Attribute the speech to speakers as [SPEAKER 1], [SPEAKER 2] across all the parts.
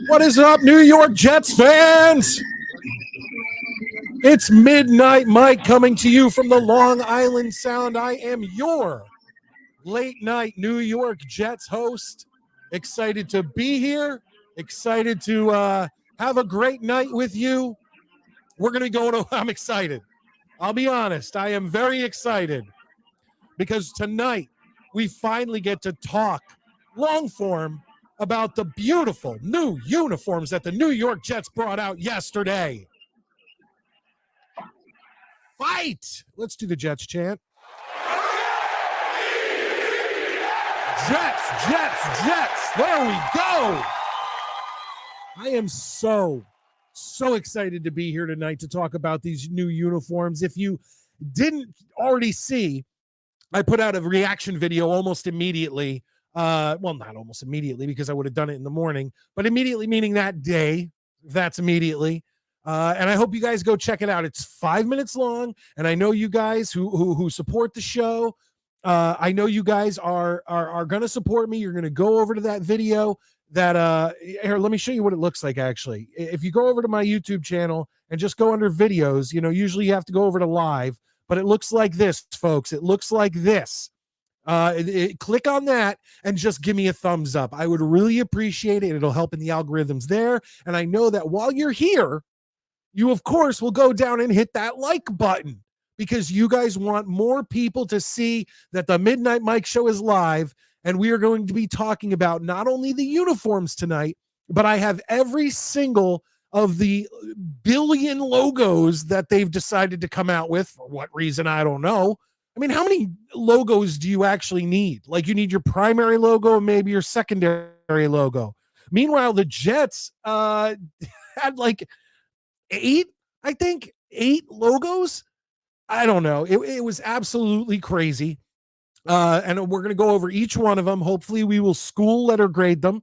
[SPEAKER 1] What is up, New York Jets fans? It's Midnight Mike coming to you from the Long Island Sound. I am your late night New York Jets host. Excited to be here. Excited to have a great night with you. We're going to go to, I'm excited. I'll be honest. I am very excited because tonight we finally get to talk long form about the beautiful new uniforms that the New York Jets brought out yesterday. Fight! Let's do the Jets chant. Jets, Jets, Jets. There we go. I am so excited to be here tonight to talk about these new uniforms. If you didn't already see, I put out a reaction video almost immediately. Well, not almost immediately because I would have done it in the morning, but immediately meaning that day. That's immediately. And I hope you guys go check it out. It's 5 minutes long, and I know you guys who support the show. I know you guys are going to support me. You're going to go over to that video. That here, let me show you what it looks like. Actually, if you go over to my YouTube channel and just go under videos, usually you have to go over to live, but it looks like this, folks. It looks like this. Click on that and just give me a thumbs up. I would really appreciate it. It'll help in the algorithms there. And I know that while you're here, you of course will go down and hit that like button because you guys want more people to see that the Midnight Mike show is live. And we are going to be talking about not only the uniforms tonight, but I have every single of the billion logos that they've decided to come out with. For what reason, I don't know. I mean, how many logos do you actually need? Like, you need your primary logo and maybe your secondary logo. Meanwhile, the Jets had like 8 logos. I don't know. It was absolutely crazy. And we're going to go over each one of them. Hopefully we will school letter grade them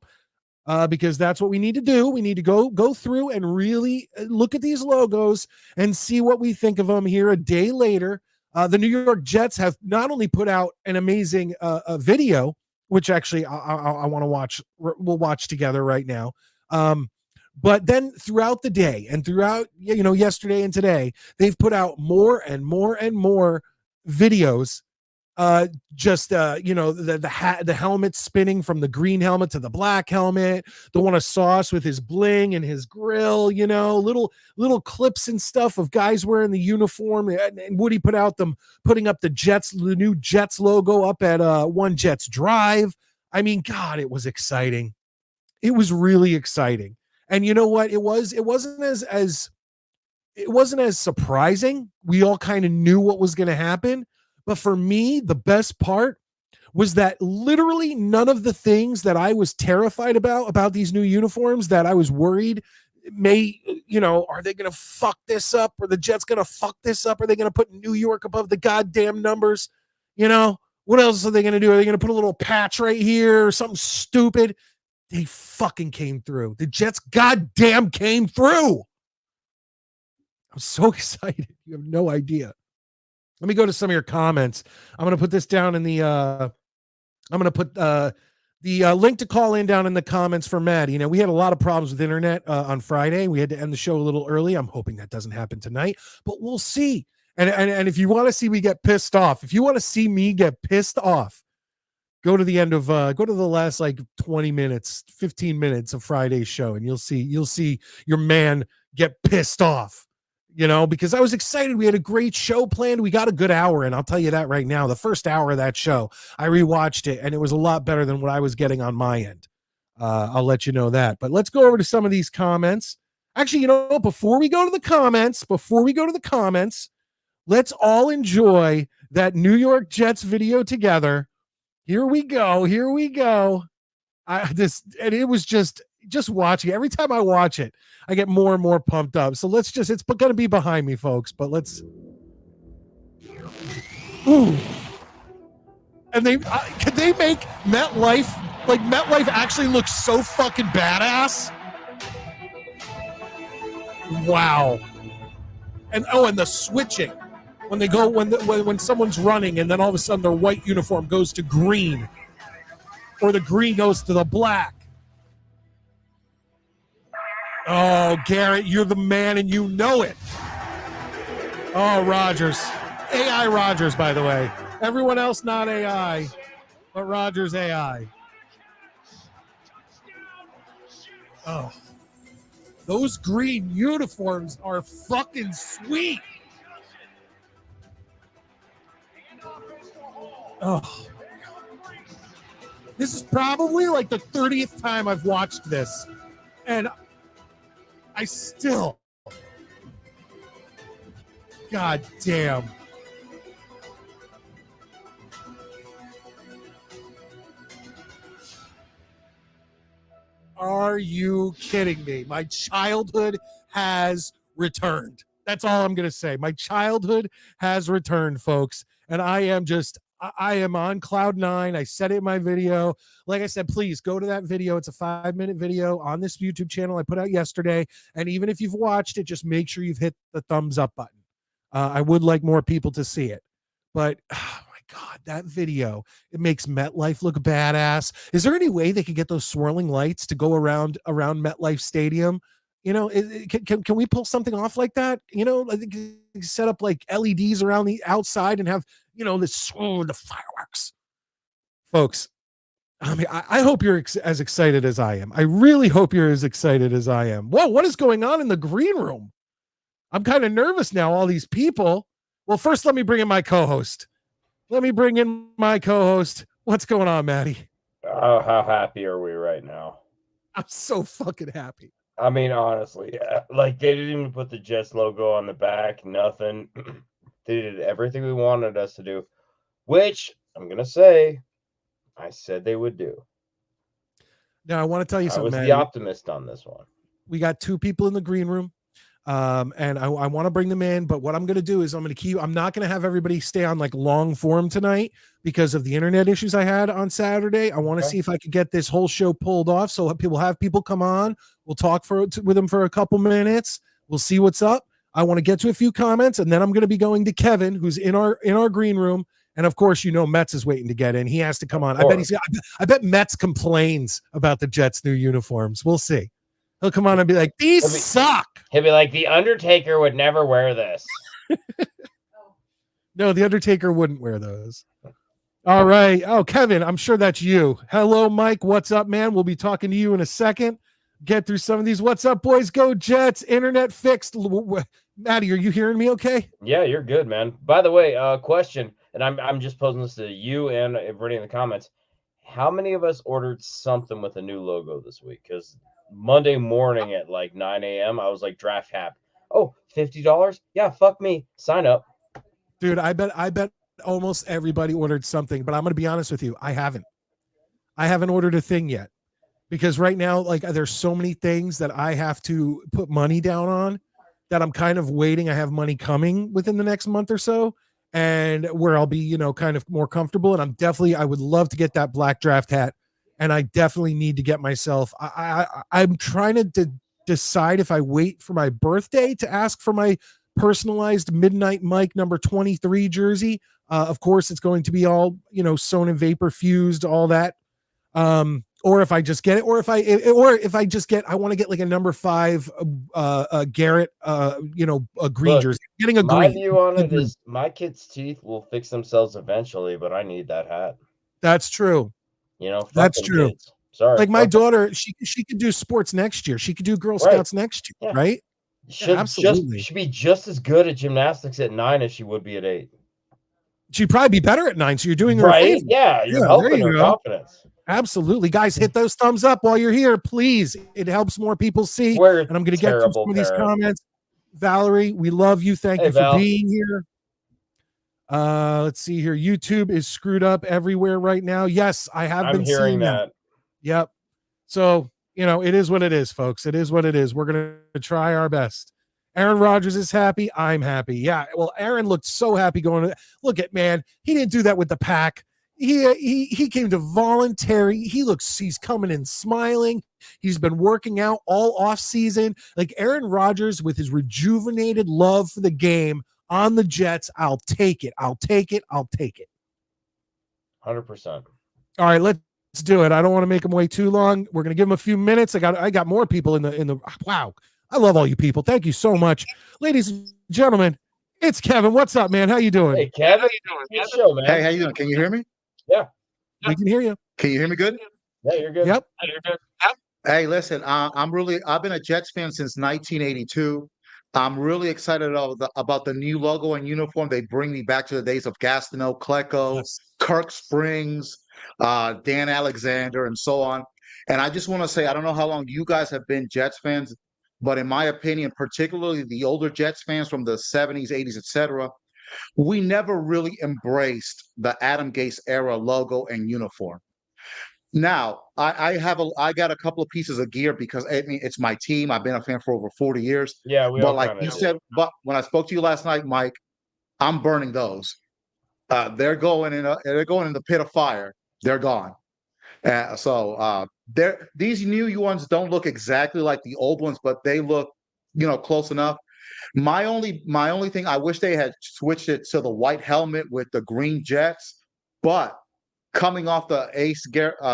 [SPEAKER 1] because that's what we need to do. We need to go through and really look at these logos and see what we think of them here a day later. The New York Jets have not only put out an amazing video, which actually I want to watch. We'll watch together right now. But then throughout the day and throughout, yesterday and today, they've put out more and more and more videos. The helmet spinning from the green helmet to the black helmet, the one of Sauce with his bling and his grill, little clips and stuff of guys wearing the uniform. And Woody put out them putting up the new Jets logo up at One Jets Drive. I mean, God, it was exciting. It was really exciting. And you know what? It wasn't as surprising. We all kind of knew what was going to happen. But for me, the best part was that literally none of the things that I was terrified about these new uniforms that I was worried are they going to fuck this up? Or the Jets going to fuck this up? Are they going to put New York above the goddamn numbers? What else are they going to do? Are they going to put a little patch right here or something stupid? They fucking came through. The Jets goddamn came through. I'm so excited. You have no idea. Let me go to some of your comments. I'm going to put this down in the I'm going to put the link to call in down in the comments for Matt. We had a lot of problems with internet on Friday. We had to end the show a little early. I'm hoping that doesn't happen tonight, but we'll see. And if you want to see me get pissed off, if you want to see me get pissed off, Go to the end of go to the last like 20 minutes, 15 minutes of Friday's show, and you'll see your man get pissed off. Because I was excited. We had a great show planned. We got a good hour in. I'll tell you that right now. The first hour of that show, I rewatched it, and it was a lot better than what I was getting on my end. I'll let you know that. But let's go over to some of these comments. Actually, before we go to the comments, let's all enjoy that New York Jets video together. Here we go. And it was just watching. Every time I watch it, I get more and more pumped up. So it's going to be behind me, folks, but let's. Ooh. And can they make MetLife actually looks so fucking badass? Wow. And the switching when they go when someone's running and then all of a sudden their white uniform goes to green or the green goes to the black. Oh, Garrett, you're the man and you know it. Oh, Rogers. AI Rogers, by the way. Everyone else not AI, but Rogers AI. Oh, those green uniforms are fucking sweet. Oh, this is probably like the 30th time I've watched this, and I still, God damn. Are you kidding me? My childhood has returned. That's all I'm going to say. My childhood has returned, folks. And I am on cloud nine. I said it in my video. Like I said, please go to that video. It's a 5-minute video on this YouTube channel I put out yesterday. And even if you've watched it, just make sure you've hit the thumbs up button. I would like more people to see it. But God, that video, it makes MetLife look badass. Is there any way they could get those swirling lights to go around MetLife Stadium? Can we pull something off like that? I think set up like LEDs around the outside and have, the fireworks. Folks, I mean, I hope you're as excited as I am. I really hope you're as excited as I am. Whoa, what is going on in the green room? I'm kind of nervous now, all these people. Well, first, let me bring in my co-host. What's going on, Maddie?
[SPEAKER 2] Oh, how happy are we right now?
[SPEAKER 1] I'm so fucking happy.
[SPEAKER 2] I mean, honestly, yeah. Like, they didn't even put the Jets logo on the back, nothing. They did everything we wanted us to do, which I'm going to say, I said they would do.
[SPEAKER 1] Now, I want to tell you something,
[SPEAKER 2] I was
[SPEAKER 1] Maddie.
[SPEAKER 2] the optimist on this one.
[SPEAKER 1] We got 2 people in the green room. And I want to bring them in, but what I'm going to do is I'm not going to have everybody stay on like long form tonight because of the internet issues I had on Saturday. I want to see if I could get this whole show pulled off. So have people come on. We'll talk with them for a couple minutes. We'll see what's up. I want to get to a few comments, and then I'm going to be going to Kevin, who's in our green room. And of course, Metz is waiting to get in. He has to come on. I bet Metz complains about the Jets' new uniforms. We'll see. He'll come on and be like, these suck.
[SPEAKER 2] He'll be like, the Undertaker would never wear this.
[SPEAKER 1] No, the Undertaker wouldn't wear those. All right. Oh, Kevin, I'm sure that's you. Hello, Mike. What's up, man? We'll be talking to you in a second. Get through some of these. What's up, boys? Go Jets. Internet fixed. Maddie, are you hearing me okay?
[SPEAKER 2] Yeah, you're good, man. By the way, question, and I'm just posing this to you and everybody in the comments. How many of us ordered something with a new logo this week? Because Monday morning at like 9 a.m., I was like, draft hack. Oh, $50? Yeah, fuck me. Sign up.
[SPEAKER 1] Dude, I bet almost everybody ordered something, but I'm going to be honest with you. I haven't ordered a thing yet because right now, like, there's so many things that I have to put money down on that I'm kind of waiting. I have money coming within the next month or so, and where I'll be, kind of more comfortable. And I would love to get that black draft hat. And I definitely need to get myself. I'm trying to decide if I wait for my birthday to ask for my personalized Midnight Mike number 23 jersey. Of course, it's going to be all sewn and vapor fused, all that. Or if I just get it, or if I just get, I want to get like a number 5 Garrett, a green jersey. Getting a green.
[SPEAKER 2] My view on it is my kids' teeth will fix themselves eventually, but I need that hat.
[SPEAKER 1] That's true.
[SPEAKER 2] Fuck
[SPEAKER 1] That's
[SPEAKER 2] them
[SPEAKER 1] true.
[SPEAKER 2] kids. Sorry.
[SPEAKER 1] Like my
[SPEAKER 2] Fuck them.
[SPEAKER 1] daughter, she could do sports next year. She could do Girl
[SPEAKER 2] Right.
[SPEAKER 1] Scouts next year,
[SPEAKER 2] Yeah.
[SPEAKER 1] right? Yeah, absolutely.
[SPEAKER 2] Should be just as good at gymnastics at 9 as she would be at 8.
[SPEAKER 1] She'd probably be better at 9, so you're doing her a
[SPEAKER 2] Right?
[SPEAKER 1] favor.
[SPEAKER 2] Yeah, you're
[SPEAKER 1] Yeah, there
[SPEAKER 2] helping
[SPEAKER 1] you
[SPEAKER 2] her
[SPEAKER 1] go.
[SPEAKER 2] confidence.
[SPEAKER 1] Absolutely. Guys, hit those thumbs up while you're here, please. It helps more people see.
[SPEAKER 2] We're
[SPEAKER 1] And I'm going to get to some of these comments. Valerie, we love you. Thank you for
[SPEAKER 2] Val.
[SPEAKER 1] being here. Let's see here. YouTube is screwed up everywhere right now. Yes, I have been seeing that. Yep. So, it is what it is, folks. It is what it is. We're going to try our best. Aaron Rodgers is happy. I'm happy. Yeah. Well, Aaron looked so happy going to look at, man. He didn't do that with the pack. He came to voluntary. He's coming in smiling. He's been working out all off season. Like Aaron Rodgers with his rejuvenated love for the game on the Jets. I'll take it.
[SPEAKER 2] 100%.
[SPEAKER 1] All right, let's do it. I don't want to make him wait too long. We're going to give him a few minutes. I got more people in the wow. I love all you people. Thank you so much. Ladies and gentlemen, it's Kevin. What's up, man? How you doing?
[SPEAKER 2] Hey, Kevin. Good show, man.
[SPEAKER 3] Hey, how you doing? Can you hear me?
[SPEAKER 2] Yeah.
[SPEAKER 1] We can hear you.
[SPEAKER 3] Can you hear me good?
[SPEAKER 2] Yeah, you're good.
[SPEAKER 1] Yep.
[SPEAKER 3] Hey, listen, I've been a Jets fan since 1982. I'm really excited about the new logo and uniform. They bring me back to the days of Gastineau, Klecko,
[SPEAKER 1] Yes.
[SPEAKER 3] Kirk Springs, Dan Alexander, and so on. And I just want to say, I don't know how long you guys have been Jets fans, but in my opinion, particularly the older Jets fans from the 70s, 80s, etc., we never really embraced the Adam Gase era logo and uniform. Now, I got a couple of pieces of gear because I mean it's my team. I've been a fan for over 40 years.
[SPEAKER 2] Yeah, we
[SPEAKER 3] But
[SPEAKER 2] all
[SPEAKER 3] like
[SPEAKER 2] kinda
[SPEAKER 3] you
[SPEAKER 2] do.
[SPEAKER 3] said, but when I spoke to you last night, Mike, I'm burning those. They're going in the pit of fire. They're gone. These new ones don't look exactly like the old ones, but they look, close enough. My only thing, I wish they had switched it to the white helmet with the green Jets, but coming off the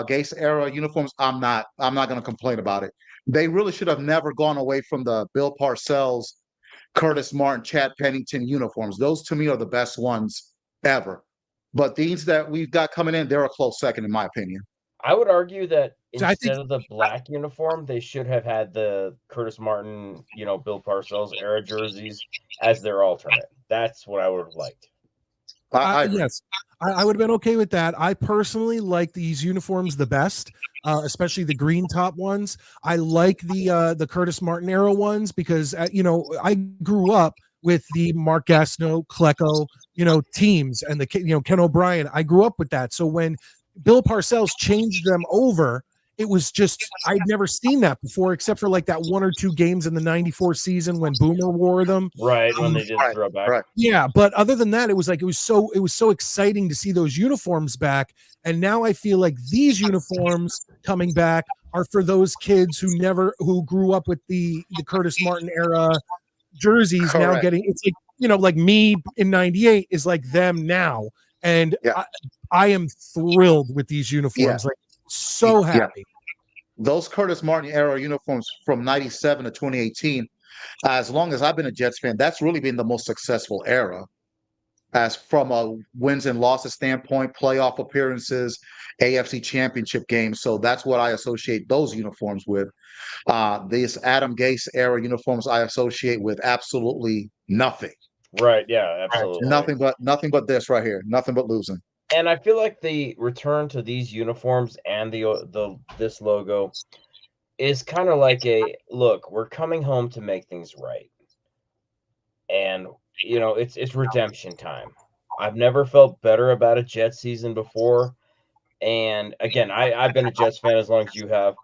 [SPEAKER 3] Gase era uniforms, I'm not going to complain about it. They really should have never gone away from the Bill Parcells, Curtis Martin, Chad Pennington uniforms. Those to me are the best ones ever. But these that we've got coming in, they're a close second in my opinion.
[SPEAKER 2] I would argue that
[SPEAKER 1] So I think-
[SPEAKER 2] instead of the black uniform, they should have had the Curtis Martin, Bill Parcells era jerseys as their alternate. That's what I would have liked.
[SPEAKER 3] I agree.
[SPEAKER 1] Yes, I would have been okay with that. I personally like these uniforms the best, especially the green top ones. I like the Curtis Martin era ones because I grew up with the Mark Gastineau, Klecko, teams and the Ken O'Brien. I grew up with that. So when Bill Parcells changed them over, it was just I'd never seen that before, except for like that one or two games in the '94 season when Boomer wore them.
[SPEAKER 2] Right, when they did throwback.
[SPEAKER 3] Right.
[SPEAKER 1] Yeah, but other than that, it was so exciting to see those uniforms back. And now I feel like these uniforms coming back are for those kids who grew up with the Curtis Martin era jerseys.
[SPEAKER 3] Correct.
[SPEAKER 1] Now getting it's like me in '98 is like them now, and
[SPEAKER 3] Yeah.
[SPEAKER 1] I am thrilled with these uniforms.
[SPEAKER 3] Yeah.
[SPEAKER 1] Like so happy.
[SPEAKER 3] Those Curtis Martin era uniforms from 97 to 2018, as long as I've been a Jets fan, that's really been the most successful era. As from a wins and losses standpoint, playoff appearances, AFC championship games. So that's what I associate those uniforms with. These Adam Gase era uniforms I associate with absolutely nothing.
[SPEAKER 2] Right, yeah, absolutely.
[SPEAKER 3] Nothing but this right here. Nothing but losing.
[SPEAKER 2] And I feel like the return to these uniforms and this logo is kind of like look, we're coming home to make things right. And it's redemption time. I've never felt better about a Jets season before. And again, I've been a Jets fan as long as you have.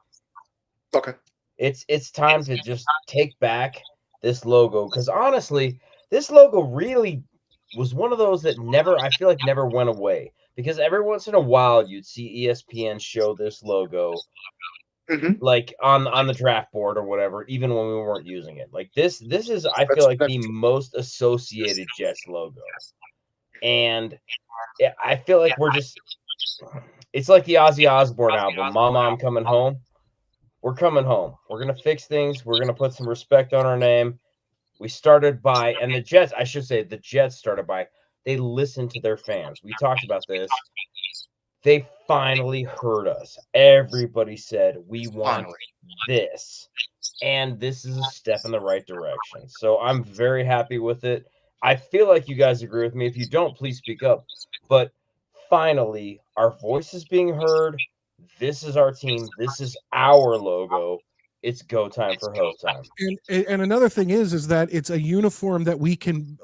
[SPEAKER 3] Okay.
[SPEAKER 2] It's time to just take back this logo, because honestly, this logo really was one of those that I feel like never went away, because every once in a while you'd see ESPN show this logo like on the draft board or whatever, even when we weren't using it. Like this is I feel like the most associated Jets logo. And I feel like it's like the Ozzy Osbourne album, Mama, I'm Coming Home. We're coming home. We're going to fix things. We're going to put some respect on our name. We started by, and the Jets started by, they listened to their fans. We talked about this. They finally heard us. Everybody said, we want
[SPEAKER 3] Finally.
[SPEAKER 2] this. And this is a step in the right direction. So I'm very happy with it. I feel like you guys agree with me. If you don't, please speak up. But finally, our voice is being heard. This is our team. This is our logo. It's go time for Ho time.
[SPEAKER 1] And another thing is that it's a uniform that we can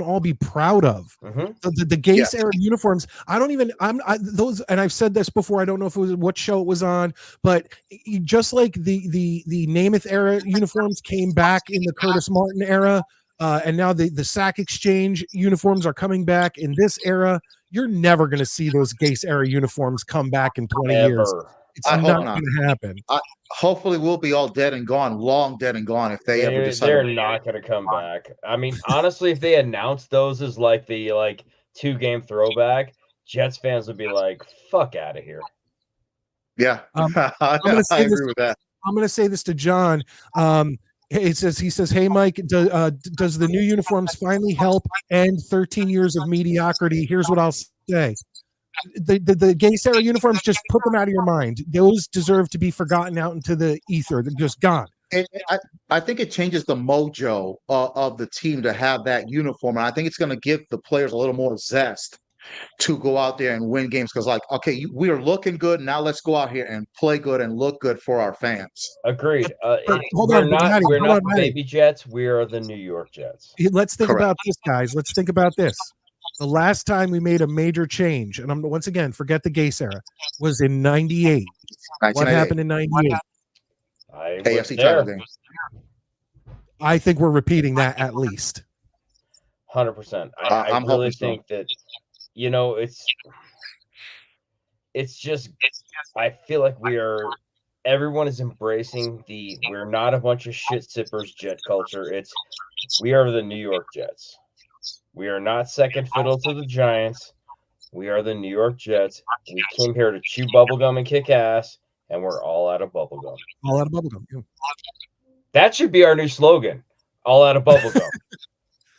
[SPEAKER 1] all be proud of. The Gase era uniforms. Those, and I've said this before. I don't know if it was what show it was on, but just like the Namath era uniforms came back in the Curtis Martin era, and now the Sack Exchange uniforms are coming back in this era. You're never going to see those Gase era uniforms come back in 20 years. It's not going to happen.
[SPEAKER 3] Hopefully, we'll be all dead and gone, long dead and gone if they ever decide.
[SPEAKER 2] They're not going to come back. I mean, honestly, if they announced those as like the 2-game throwback, Jets fans would be like, "Fuck out of here."
[SPEAKER 3] Yeah, I agree with that.
[SPEAKER 1] I'm going to say this to John. He says, "Hey, Mike, does the new uniforms finally help end 13 years of mediocrity?" Here's what I'll say. The Gase era uniforms, just put them out of your mind. Those deserve to be forgotten out into the ether. They're just gone.
[SPEAKER 3] I think it changes the mojo of the team to have that uniform, and I think it's going to give the players a little more zest to go out there and win games. Because, we are looking good now. Let's go out here and play good and look good for our fans.
[SPEAKER 2] Agreed. We're not the baby Jets. We are the New York Jets.
[SPEAKER 1] Let's think about this, guys. Let's think about this. The last time we made a major change, and I'm once again, forget the Gase era, was in 98. What happened in 98?
[SPEAKER 3] AFC title game.
[SPEAKER 1] I think we're repeating that at least.
[SPEAKER 2] 100%. I really think that, it's just, I feel like everyone is embracing we're not a bunch of shit sippers Jet culture. We are the New York Jets. We are not second fiddle to the Giants. We are the New York Jets. We came here to chew bubblegum and kick ass, and we're all out of bubblegum.
[SPEAKER 1] All out of bubblegum. Yeah.
[SPEAKER 2] That should be our new slogan. All out of bubblegum.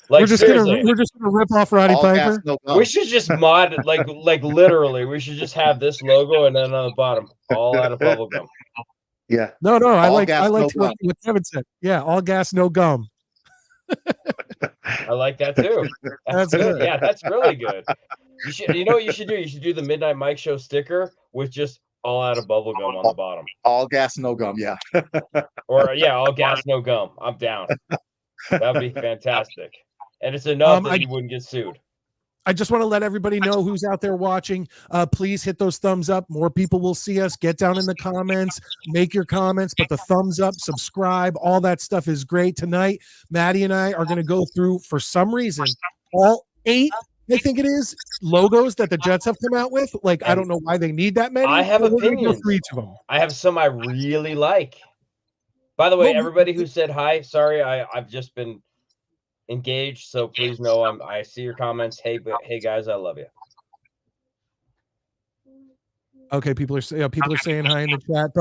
[SPEAKER 1] We're just gonna rip off Roddy Piper.
[SPEAKER 2] We should just mod like literally. We should just have this logo and then on the bottom, all out of bubblegum.
[SPEAKER 3] Yeah.
[SPEAKER 1] No. I like what Kevin said. Yeah, all gas, no gum.
[SPEAKER 2] I like that too. That's good. Yeah, that's really good. You know what you should do? You should do the Midnight Mike Show sticker with just all out of bubblegum on the bottom.
[SPEAKER 3] All gas, no gum, yeah.
[SPEAKER 2] Or all gas, no gum. I'm down. That'd be fantastic. And it's enough that you wouldn't get sued.
[SPEAKER 1] I just want to let everybody know who's out there watching. Please hit those thumbs up. More people will see us. Get down in the comments. Make your comments. Put the thumbs up. Subscribe. All that stuff is great. Tonight, Maddie and I are going to go through, for some reason, all 8, I think it is, logos that the Jets have come out with. I don't know why they need that many.
[SPEAKER 2] I have opinions
[SPEAKER 1] for each of them.
[SPEAKER 2] I have some I really like. By the way, everybody who said hi, sorry, I've just been engaged, so please know I see your comments. Hey guys, I love you.
[SPEAKER 1] Okay, people are saying hi in the chat,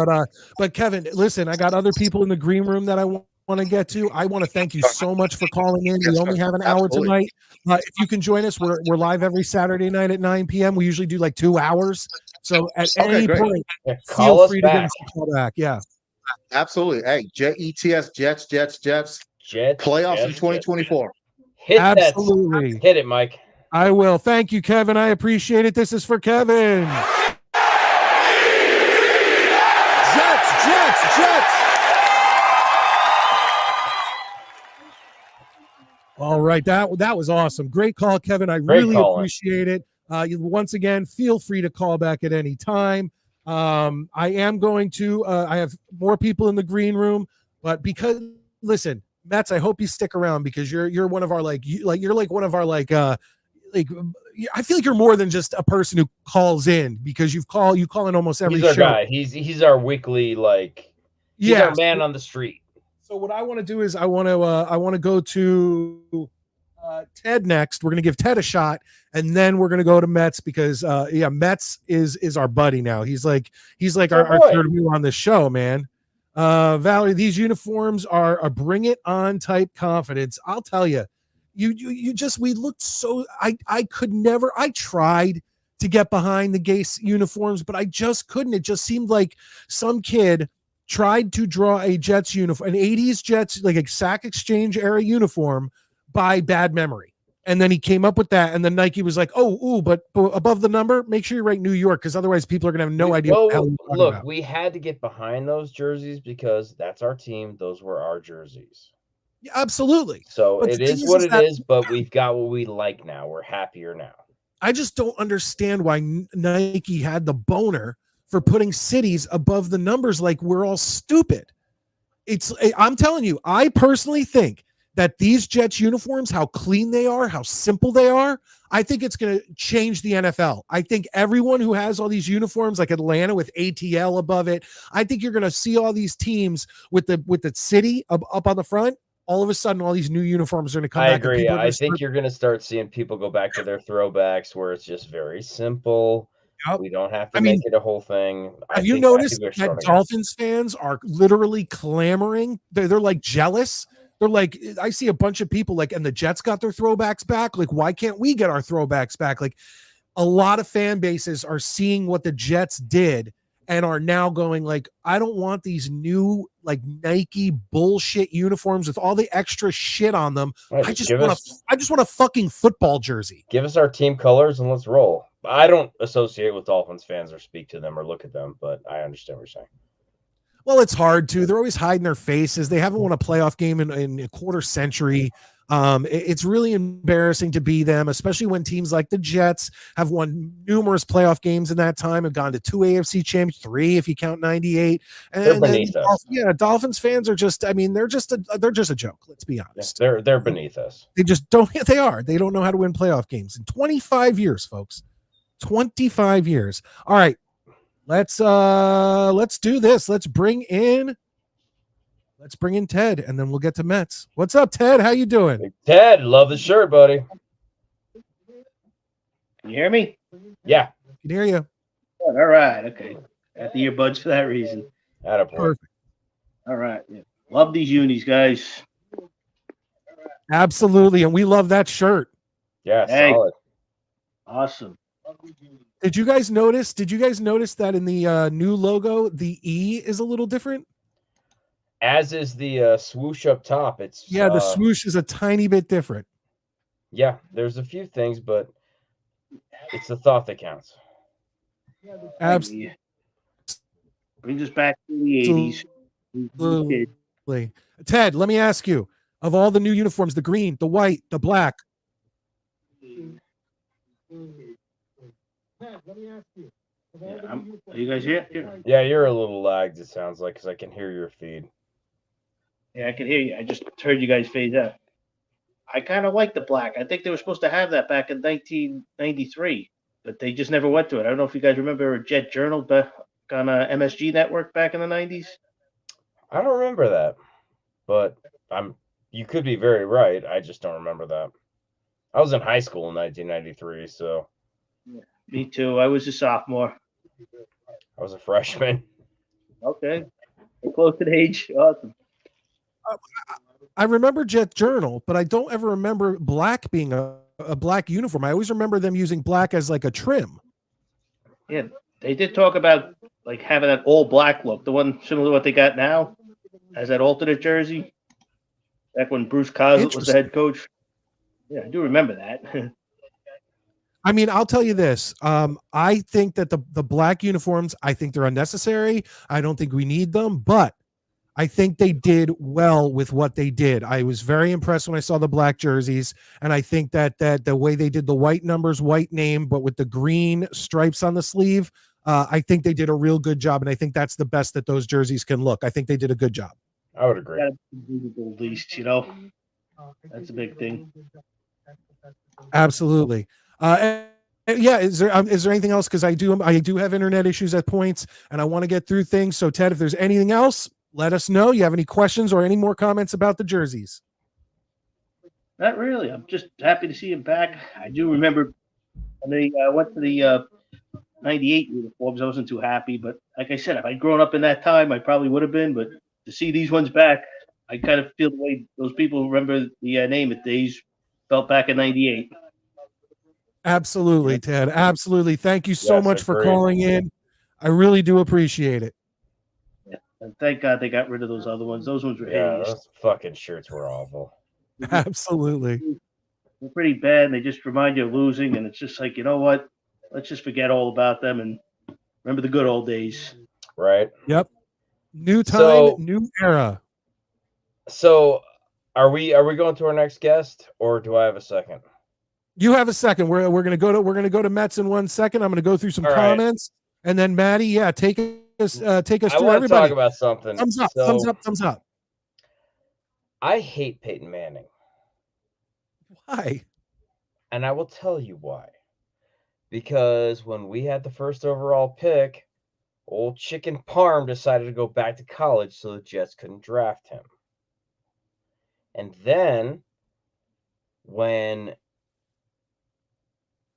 [SPEAKER 1] but Kevin, listen, I got other people in the green room that I want to get to. I want to thank you so much for calling in. We only have an hour tonight. If you can join us, we're live every Saturday night at 9 p.m. We usually do 2 hours, so at any point, feel free to give us a call back. Yeah,
[SPEAKER 3] absolutely. Hey, Jets, Jets. Playoffs in 2024.
[SPEAKER 1] Absolutely.
[SPEAKER 2] Hit it, Mike.
[SPEAKER 1] I will. Thank you, Kevin. I appreciate it. This is for Kevin. Jets. All right. That was awesome. Great call, Kevin. I really appreciate it. Once again, feel free to call back at any time. I am going to I have more people in the green room, but because listen, Mets, I hope you stick around because you're one of our you're one of our I feel like you're more than just a person who calls in because you call in almost every show.
[SPEAKER 2] He's our guy. He's our weekly he's our man on the street.
[SPEAKER 1] So what I want to do is I want to go to Ted next. We're going to give Ted a shot, and then we're going to go to Mets because Mets is our buddy now. He's like our third wheel on this show, man. Valerie, these uniforms are a bring it on type confidence. I'll tell you, we looked so, I tried to get behind the Gase uniforms, but I just couldn't. It just seemed like some kid tried to draw a Jets uniform, an 80s Jets, like a Sack Exchange era uniform by bad memory. And then he came up with that, and then Nike was like, but above the number, make sure you write New York, because otherwise people are going to have no idea what the hell you're talking
[SPEAKER 2] look,
[SPEAKER 1] about.
[SPEAKER 2] we had to get behind those jerseys because that's our team. Those were our jerseys.
[SPEAKER 1] Yeah, absolutely.
[SPEAKER 2] So
[SPEAKER 1] But
[SPEAKER 2] it
[SPEAKER 1] the thing
[SPEAKER 2] is what
[SPEAKER 1] is
[SPEAKER 2] it
[SPEAKER 1] that
[SPEAKER 2] is, but we've got what we like now. We're happier now.
[SPEAKER 1] I just don't understand why Nike had the boner for putting cities above the numbers like we're all stupid. I'm telling you, I personally think that these Jets uniforms, how clean they are, how simple they are, I think it's going to change the NFL. I think everyone who has all these uniforms, like Atlanta with ATL above it, I think you're going to see all these teams with the city up on the front. All of a sudden, all these new uniforms are going to come
[SPEAKER 2] I
[SPEAKER 1] back.
[SPEAKER 2] agree.
[SPEAKER 1] And
[SPEAKER 2] I think you're going to start seeing people go back to their throwbacks where it's just very simple.
[SPEAKER 1] Yep.
[SPEAKER 2] We don't have to
[SPEAKER 1] I mean,
[SPEAKER 2] make it a whole thing.
[SPEAKER 1] Have you noticed that Dolphins fans are literally clamoring? They're like jealous. They're like, I see a bunch of people like, and the Jets got their throwbacks back. Like, why can't we get our throwbacks back? Like, a lot of fan bases are seeing what the Jets did and are now going like, I don't want these new like Nike bullshit uniforms with all the extra shit on them. I just want a fucking football jersey.
[SPEAKER 2] Give us our team colors and let's roll. I don't associate with Dolphins fans or speak to them or look at them, but I understand what you're saying.
[SPEAKER 1] Well, it's hard to. They're always hiding their faces. They haven't won a playoff game in a quarter century. It's really embarrassing to be them, especially when teams like the Jets have won numerous playoff games in that time, have gone to 2 AFC champions, 3 if you count 98. And
[SPEAKER 2] they're beneath us.
[SPEAKER 1] Yeah, Dolphins fans are just, I mean, they're just a joke. Let's be honest.
[SPEAKER 2] Yeah, they're beneath us.
[SPEAKER 1] They just don't. They are. They don't know how to win playoff games in 25 years, folks. 25 years. All right. Let's do this. Let's bring in Ted, and then we'll get to Mets. What's up, Ted? How you doing?
[SPEAKER 2] Hey, Ted, love the shirt, buddy.
[SPEAKER 4] Can you hear me?
[SPEAKER 2] Yeah.
[SPEAKER 1] I can hear you.
[SPEAKER 4] All right. Okay. Got the earbuds for that reason.
[SPEAKER 1] Perfect.
[SPEAKER 4] All right. Yeah. Love these unis, guys.
[SPEAKER 1] Absolutely, and we love that shirt.
[SPEAKER 2] Yeah, solid.
[SPEAKER 4] Awesome.
[SPEAKER 1] Did you guys notice that in the new logo, the E is a little different?
[SPEAKER 2] As is the swoosh up top. It's
[SPEAKER 1] the swoosh is a tiny bit different.
[SPEAKER 2] Yeah, there's a few things, but it's the thought that counts.
[SPEAKER 1] Absolutely.
[SPEAKER 4] Brings us back to the 80s.
[SPEAKER 1] Ted, let me ask you, of all the new uniforms, the green, the white, the black. Let me ask you.
[SPEAKER 4] Are you guys here?
[SPEAKER 2] Yeah, you're a little lagged, it sounds like, because I can hear your feed.
[SPEAKER 4] Yeah, I can hear you. I just heard you guys fade out. I kind of like the black. I think they were supposed to have that back in 1993, but they just never went to it. I don't know if you guys remember a Jet Journal back on MSG Network back in the 90s.
[SPEAKER 2] I don't remember that, but you could be very right. I just don't remember that. I was in high school in 1993, so.
[SPEAKER 4] Yeah, me too. I was a sophomore.
[SPEAKER 2] I was a freshman.
[SPEAKER 4] Okay. Close to the age. Awesome.
[SPEAKER 1] I remember Jet Journal, but I don't ever remember black being a black uniform. I always remember them using black as like a trim.
[SPEAKER 4] Yeah, they did talk about like having that all black look, the one similar to what they got now, as that alternate jersey. Back when Bruce Coslet was the head coach. Yeah, I do remember that.
[SPEAKER 1] I mean, I'll tell you this. I think that the black uniforms, I think they're unnecessary. I don't think we need them, but I think they did well with what they did. I was very impressed when I saw the black jerseys, and I think that the way they did the white numbers, white name, but with the green stripes on the sleeve, I think they did a real good job, and I think that's the best that those jerseys can look. I think they did a good job.
[SPEAKER 2] I would agree.
[SPEAKER 4] At least, you know, that's a big thing.
[SPEAKER 1] Absolutely. Yeah. Is there anything else? Because I do have internet issues at points, and I want to get through things. So, Ted, if there's anything else, let us know. You have any questions or any more comments about the jerseys?
[SPEAKER 4] Not really. I'm just happy to see him back. I do remember when they went to the 98 uniforms. I wasn't too happy, but like I said, if I'd grown up in that time, I probably would have been. But to see these ones back, I kind of feel the way those people who remember the name at days felt back in 98.
[SPEAKER 1] Absolutely, Ted. Absolutely. Thank you so
[SPEAKER 2] Yes,
[SPEAKER 1] much for
[SPEAKER 2] agreed.
[SPEAKER 1] calling in. I really do appreciate it.
[SPEAKER 4] Yeah. And thank God they got rid of those other ones. Those ones were
[SPEAKER 2] Yeah,
[SPEAKER 4] hideous.
[SPEAKER 2] those fucking shirts were awful.
[SPEAKER 1] Absolutely.
[SPEAKER 4] They're pretty bad, and they just remind you of losing. And it's just like, you know what? Let's just forget all about them and remember the good old days.
[SPEAKER 2] Right.
[SPEAKER 1] Yep. New time,
[SPEAKER 2] So-
[SPEAKER 1] new era.
[SPEAKER 2] So, are we going to our next guest, or do I have a second?
[SPEAKER 1] You have a second. We're gonna go to Mets in 1 second. I'm gonna go through some
[SPEAKER 2] All right.
[SPEAKER 1] comments, and then Maddie, yeah, take us
[SPEAKER 2] I
[SPEAKER 1] through
[SPEAKER 2] want to
[SPEAKER 1] everybody.
[SPEAKER 2] talk about something.
[SPEAKER 1] Thumbs up,
[SPEAKER 2] So,
[SPEAKER 1] thumbs up, thumbs up.
[SPEAKER 2] I hate Peyton Manning,
[SPEAKER 1] Why?
[SPEAKER 2] and I will tell you why. Because when we had the first overall pick, old Chicken Parm decided to go back to college so the Jets couldn't draft him. And then, when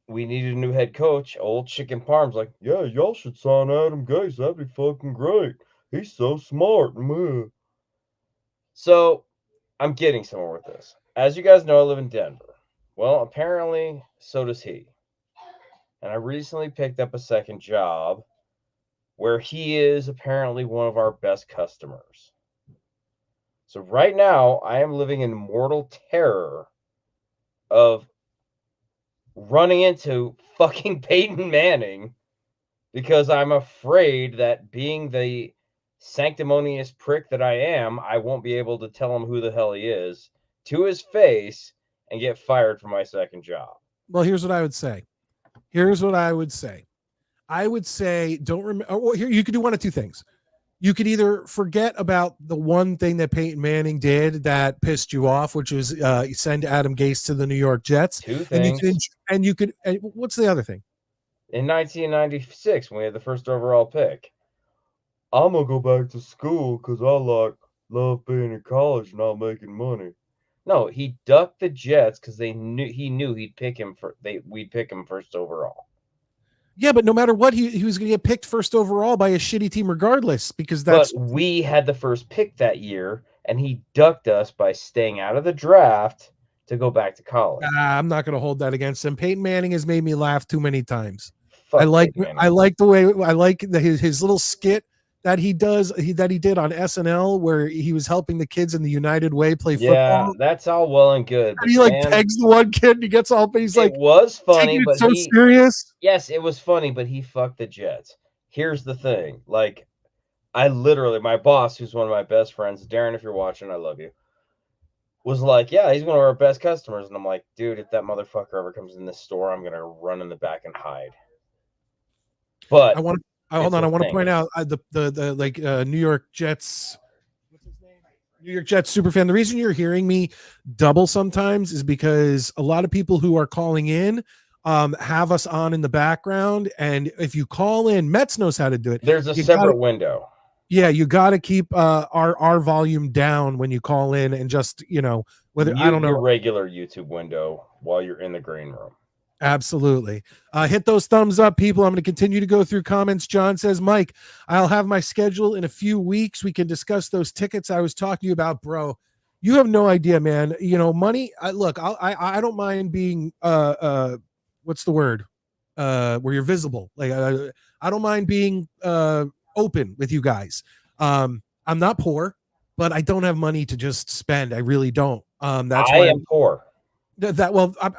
[SPEAKER 2] we needed a new head coach, old Chicken Parm's like, yeah, y'all should sign Adam Gase. That'd be fucking great. He's so smart. Meh." So, I'm getting somewhere with this. As you guys know, I live in Denver. Well, apparently, so does he. And I recently picked up a second job where he is apparently one of our best customers. So right now, I am living in mortal terror of running into fucking Peyton Manning because I'm afraid that, being the sanctimonious prick that I am, I won't be able to tell him who the hell he is to his face and get fired from my second job.
[SPEAKER 1] Well, here's what I would say. I would say don't remember. Here, you could do one of two things. You could either forget about the one thing that Peyton Manning did that pissed you off, which was send Adam Gase to the New York Jets.
[SPEAKER 2] Two things.
[SPEAKER 1] And what's the other thing?
[SPEAKER 2] In 1996, when we had the first overall pick, I'm gonna go back to school because I love being in college, not making money. No, he ducked the Jets because he knew we'd pick him first overall.
[SPEAKER 1] Yeah, but no matter what, he was going to get picked first overall by a shitty team regardless, because
[SPEAKER 2] But we had the first pick that year, and he ducked us by staying out of the draft to go back to college.
[SPEAKER 1] I'm not going to hold that against him. Peyton Manning has made me laugh too many times.
[SPEAKER 2] Fuck
[SPEAKER 1] I like
[SPEAKER 2] Peyton Manning.
[SPEAKER 1] his little skit that he did on SNL where he was helping the kids in the United Way play football.
[SPEAKER 2] That's all well and good.
[SPEAKER 1] And he pegs the one kid and he gets all, but he's
[SPEAKER 2] it was funny, but
[SPEAKER 1] so serious.
[SPEAKER 2] Yes, it was funny, but he fucked the Jets. Here's the thing. My boss, who's one of my best friends, Darren, if you're watching, I love you, was like, yeah, he's one of our best customers. And I'm like, dude, if that motherfucker ever comes in this store, I'm going to run in the back and hide. But
[SPEAKER 1] I want to point out the New York Jets. What's his name? New York Jets super fan. The reason you're hearing me double sometimes is because a lot of people who are calling in have us on in the background, and if you call in, Mets knows how to do it.
[SPEAKER 2] There's a separate window.
[SPEAKER 1] Yeah, you got to keep our volume down when you call in, and just whether I don't know
[SPEAKER 2] your regular YouTube window while you're in the green room.
[SPEAKER 1] Absolutely. Hit those thumbs up, people. I'm going to continue to go through comments. John says, Mike, I'll have my schedule in a few weeks. We can discuss those tickets I was talking to you about, bro. You have no idea, man. Money. Look, I don't mind being what's the word? Where you're visible. I don't mind being open with you guys. I'm not poor, but I don't have money to just spend. I really don't. That's why
[SPEAKER 2] I'm poor.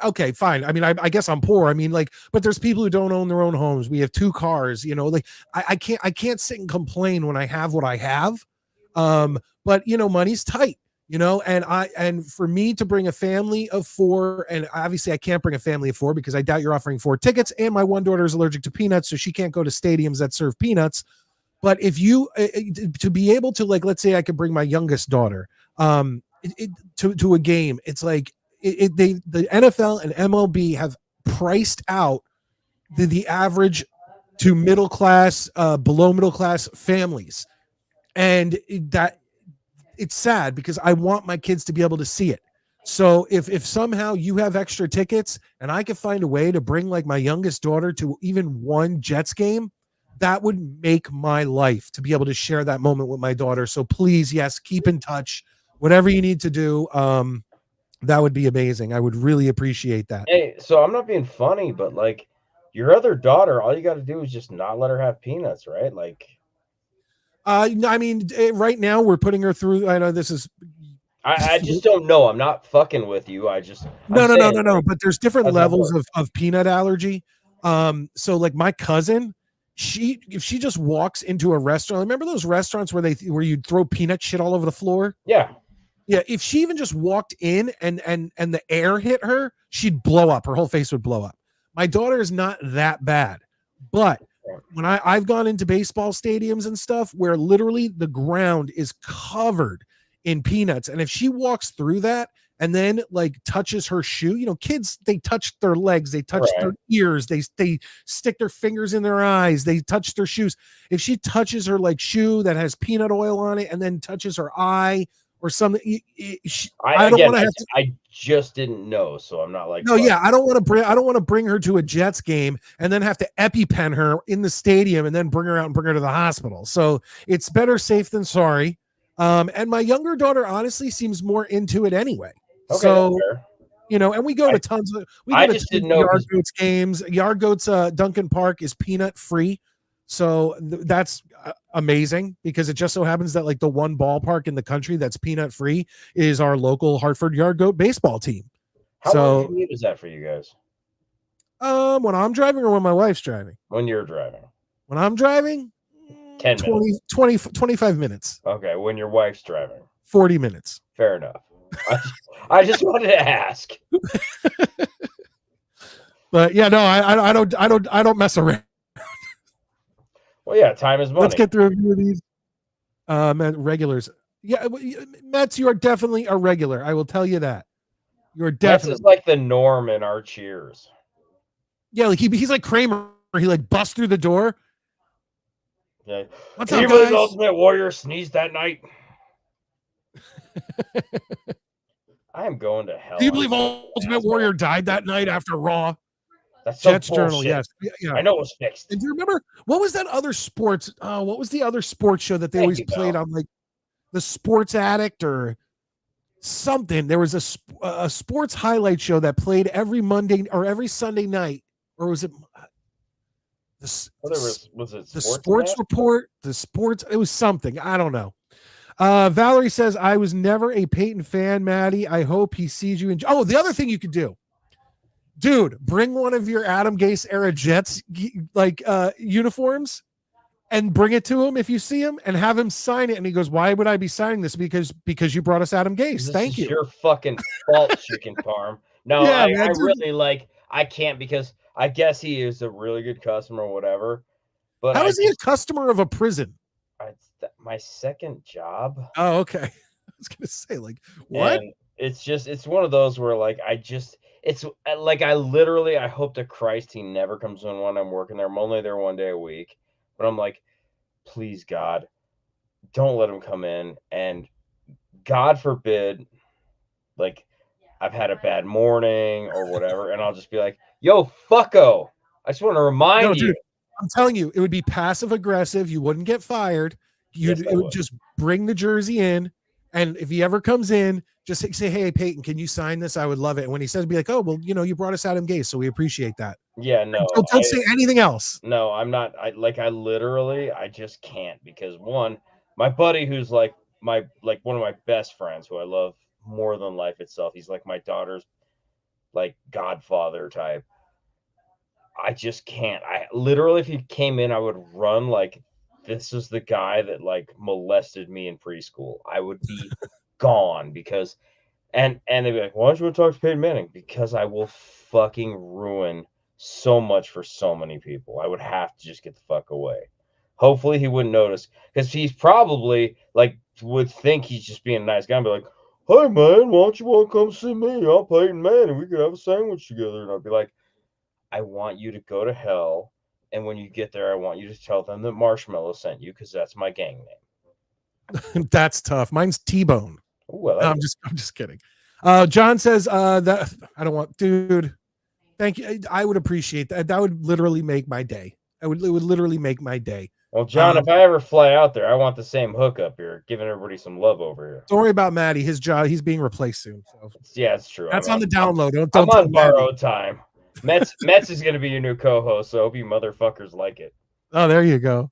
[SPEAKER 1] Okay, fine. I mean, I guess I'm poor. I mean, but there's people who don't own their own homes. We have 2 cars, I can't sit and complain when I have what I have. But money's tight, and for me to bring a family of 4, and obviously I can't bring a family of 4 because I doubt you're offering 4 tickets, and my one daughter is allergic to peanuts, so she can't go to stadiums that serve peanuts. But if you to be able to, let's say I could bring my youngest daughter to a game, it's like the NFL and MLB have priced out the average to middle class, below middle class families, and that it's sad because I want my kids to be able to see it. So if somehow you have extra tickets and I could find a way to bring my youngest daughter to even one Jets game, that would make my life to be able to share that moment with my daughter. So please, yes, keep in touch, whatever you need to do. That would be amazing. I would really appreciate that.
[SPEAKER 2] Hey, so I'm not being funny, but like your other daughter, all you got to do is just not let her have peanuts, right? Like,
[SPEAKER 1] I mean, right now we're putting her through. I know this is
[SPEAKER 2] I just don't know. I'm not fucking with you. I'm
[SPEAKER 1] no.
[SPEAKER 2] saying, like,
[SPEAKER 1] But there's different
[SPEAKER 2] how's that
[SPEAKER 1] levels
[SPEAKER 2] work?
[SPEAKER 1] of peanut allergy. So like my cousin, if she just walks into a restaurant, remember those restaurants where you'd throw peanut shit all over the floor?
[SPEAKER 2] Yeah.
[SPEAKER 1] Yeah, if she even just walked in and the air hit her, she'd blow up. Her whole face would blow up. My daughter is not that bad, but when I've gone into baseball stadiums and stuff where literally the ground is covered in peanuts, and if she walks through that and then like touches her shoe, you know, kids, they touch their legs, they touch their ears, they stick their fingers in their eyes, they touch their shoes. If she touches her like shoe that has peanut oil on it and then touches her eye or something, I don't want to have to.
[SPEAKER 2] I just didn't know, so I'm not like.
[SPEAKER 1] No, yeah, I don't want to bring her to a Jets game and then have to EpiPen her in the stadium and then bring her out and bring her to the hospital. So it's better safe than sorry. And my younger daughter honestly seems more into it anyway.
[SPEAKER 2] Okay,
[SPEAKER 1] so you know, and we go to tons of Yard Goats games. Yard Goats Duncan Park is peanut free. So that's amazing because it just so happens that like the one ballpark in the country that's peanut free is our local Hartford Yard Goat baseball team.
[SPEAKER 2] How long commute is that for you guys?
[SPEAKER 1] When I'm driving or when my wife's driving?
[SPEAKER 2] When you're driving.
[SPEAKER 1] When I'm driving,
[SPEAKER 2] 10
[SPEAKER 1] minutes. 25 minutes.
[SPEAKER 2] Okay, when your wife's driving.
[SPEAKER 1] 40 minutes.
[SPEAKER 2] Fair enough. I just wanted to ask.
[SPEAKER 1] But yeah, no, I don't mess around.
[SPEAKER 2] Well, yeah, time is money.
[SPEAKER 1] Let's get through a few of these regulars. Yeah, Mets, you are definitely a regular. I will tell you that. You're definitely.
[SPEAKER 2] Mets is like the norm in our cheers.
[SPEAKER 1] Yeah, like he's like Kramer. He like busts through the door.
[SPEAKER 2] Yeah.
[SPEAKER 1] What's
[SPEAKER 2] Can
[SPEAKER 1] up,
[SPEAKER 2] you believe Ultimate Warrior sneezed that night? I am going to hell.
[SPEAKER 1] Do you believe Ultimate Warrior died that night after Raw?
[SPEAKER 2] That's so
[SPEAKER 1] Jets Journal, yes.
[SPEAKER 2] Yeah. I know it was fixed.
[SPEAKER 1] And do you remember what was that other sports? What was the other sports show that they always played on, like the Sports Addict or something? There was a sports highlight show that played every Monday or every Sunday night, or was it the Sports Report? The sports, it was something. I don't know. Valerie says, I was never a Peyton fan, Maddie. I hope he sees you. The other thing you could do, dude, bring one of your Adam Gase era Jets uniforms and bring it to him if you see him and have him sign it. And he goes, why would I be signing this? Because you brought us Adam Gase. Thank you.
[SPEAKER 2] Your fucking fault, chicken farm. No, yeah, I really I can't because I guess he is a really good customer or whatever. But
[SPEAKER 1] how is he a customer of a prison?
[SPEAKER 2] My second job.
[SPEAKER 1] Oh, okay. I was gonna say, like, what?
[SPEAKER 2] And it's one of those where it's like I hope to Christ he never comes in when I'm working there. I'm only there one day a week, but I'm like, please God, don't let him come in. And God forbid, like I've had a bad morning or whatever, and I'll just be like, yo, fucko. I just want to remind you.
[SPEAKER 1] Dude, I'm telling you, it would be passive aggressive. You wouldn't get fired. It would just bring the jersey in, and if he ever comes in, just say, hey, Peyton, can you sign this? I would love it. And when he says, be like, oh, well, you brought us Adam Gase, so we appreciate that.
[SPEAKER 2] Yeah, no.
[SPEAKER 1] Don't say anything else.
[SPEAKER 2] No, I'm not. I just can't because one, my buddy who's like one of my best friends who I love more than life itself. He's like my daughter's like godfather type. I just can't. I literally, if he came in, I would run like this is the guy that like molested me in preschool. I would be gone because, and they'd be like, why don't you want to talk to Peyton Manning? Because I will fucking ruin so much for so many people. I would have to just get the fuck away. Hopefully he wouldn't notice because he's probably like would think he's just being a nice guy and be like, hey man, why don't you want to come see me? I'm Peyton Manning. We could have a sandwich together. And I'd be like, I want you to go to hell. And when you get there, I want you to tell them that Marshmallow sent you because that's my gang name.
[SPEAKER 1] That's tough. Mine's T-Bone.
[SPEAKER 2] Well,
[SPEAKER 1] I'm just kidding. John says that I don't want, dude. Thank you. I would appreciate that. That would literally make my day. It would literally make my day.
[SPEAKER 2] Well, John, if I ever fly out there, I want the same hookup here, giving everybody some love over here.
[SPEAKER 1] Don't worry about Maddie. His job, he's being replaced soon. So
[SPEAKER 2] Yeah, it's true.
[SPEAKER 1] that's
[SPEAKER 2] I'm
[SPEAKER 1] on the download. Don't
[SPEAKER 2] I'm
[SPEAKER 1] tell
[SPEAKER 2] on
[SPEAKER 1] Maddie.
[SPEAKER 2] borrowed time. Mets is going to be your new co-host, so I hope you motherfuckers like it.
[SPEAKER 1] Oh, there you go.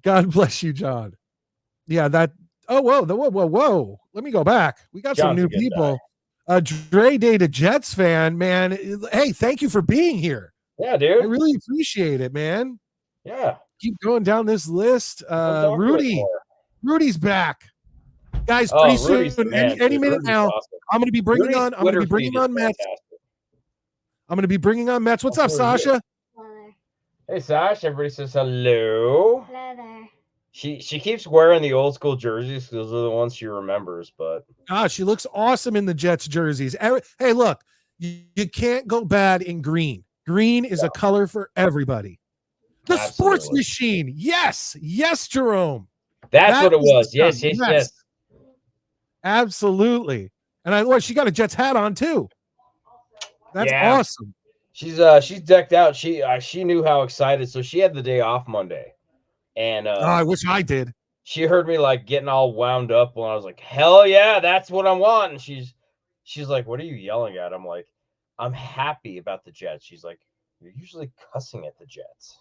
[SPEAKER 1] God bless you, John. Yeah, that. Oh, whoa. Let me go back. We got some
[SPEAKER 2] John's a
[SPEAKER 1] new
[SPEAKER 2] good
[SPEAKER 1] people. Dre Day, the Jets fan, man. Hey, thank you for being here.
[SPEAKER 2] Yeah,
[SPEAKER 1] I
[SPEAKER 2] dude.
[SPEAKER 1] really appreciate it, man.
[SPEAKER 2] Yeah.
[SPEAKER 1] Keep going down this list.
[SPEAKER 2] Come talk to us more.
[SPEAKER 1] Rudy's back, guys.
[SPEAKER 2] Oh,
[SPEAKER 1] Pretty
[SPEAKER 2] Rudy's
[SPEAKER 1] soon,
[SPEAKER 2] the man,
[SPEAKER 1] any
[SPEAKER 2] dude.
[SPEAKER 1] minute
[SPEAKER 2] Rudy's
[SPEAKER 1] now.
[SPEAKER 2] awesome.
[SPEAKER 1] I'm going to be bringing
[SPEAKER 2] Rudy's
[SPEAKER 1] on. I'm going to be
[SPEAKER 2] Twitter
[SPEAKER 1] bringing
[SPEAKER 2] feed is
[SPEAKER 1] on Mets.
[SPEAKER 2] fantastic.
[SPEAKER 1] I'm going to be bringing on Mets. What's up, Sasha?
[SPEAKER 2] Hey, Sash. Everybody says hello.
[SPEAKER 5] Hello there.
[SPEAKER 2] She keeps wearing the old school jerseys because those are the ones she remembers. But
[SPEAKER 1] She looks awesome in the Jets jerseys. Hey, look, you can't go bad in green. Green is a color for everybody. The
[SPEAKER 2] Absolutely.
[SPEAKER 1] sports machine. Yes, Jerome.
[SPEAKER 2] that's what it was.
[SPEAKER 1] the
[SPEAKER 2] Yes.
[SPEAKER 1] Absolutely. And she got a Jets hat on too. That's awesome.
[SPEAKER 2] She's decked out. She knew how excited. So she had the day off Monday, and
[SPEAKER 1] I wish I did.
[SPEAKER 2] she heard me like getting all wound up when I was like, "Hell yeah, that's what I want." And she's like, "What are you yelling at?" I'm like, "I'm happy about the Jets." She's like, "You're usually cussing at the Jets."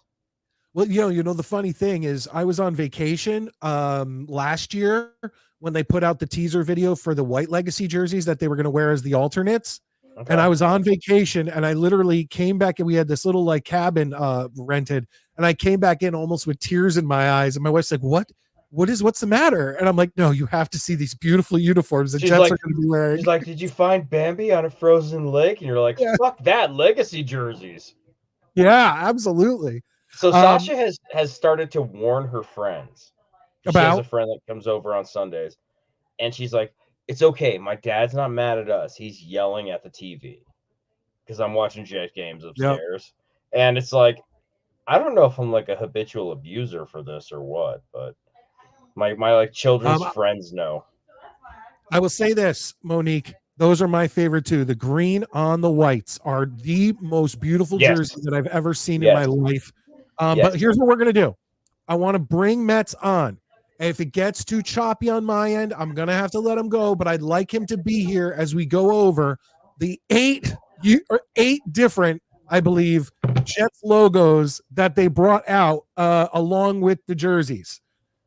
[SPEAKER 1] Well, the funny thing is I was on vacation last year when they put out the teaser video for the white legacy jerseys that they were going to wear as the alternates.
[SPEAKER 2] Okay.
[SPEAKER 1] And I was on vacation and I literally came back and we had this little like cabin rented. And I came back in almost with tears in my eyes. And my wife's like, what's the matter? And I'm like, no, you have to see these beautiful uniforms the Jets are going to be wearing.
[SPEAKER 2] She's like, did you find Bambi on a frozen lake? And you're like, fuck that, legacy jerseys.
[SPEAKER 1] Yeah, absolutely.
[SPEAKER 2] So Sasha has started to warn her friends. She has a friend that comes over on Sundays. And she's like, it's okay. My dad's not mad at us. He's yelling at the TV because I'm watching Jet games upstairs. Yep. And it's like, I don't know if I'm like a habitual abuser for this or what, but my like children's friends know.
[SPEAKER 1] I will say this, Monique. Those are my favorite too. The green on the whites are the most beautiful jerseys that I've ever seen in my life. But here's what we're going to do. I want to bring Mets on. If it gets too choppy on my end, I'm going to have to let him go, but I'd like him to be here as we go over the eight different, I believe, Jets logos that they brought out along with the jerseys.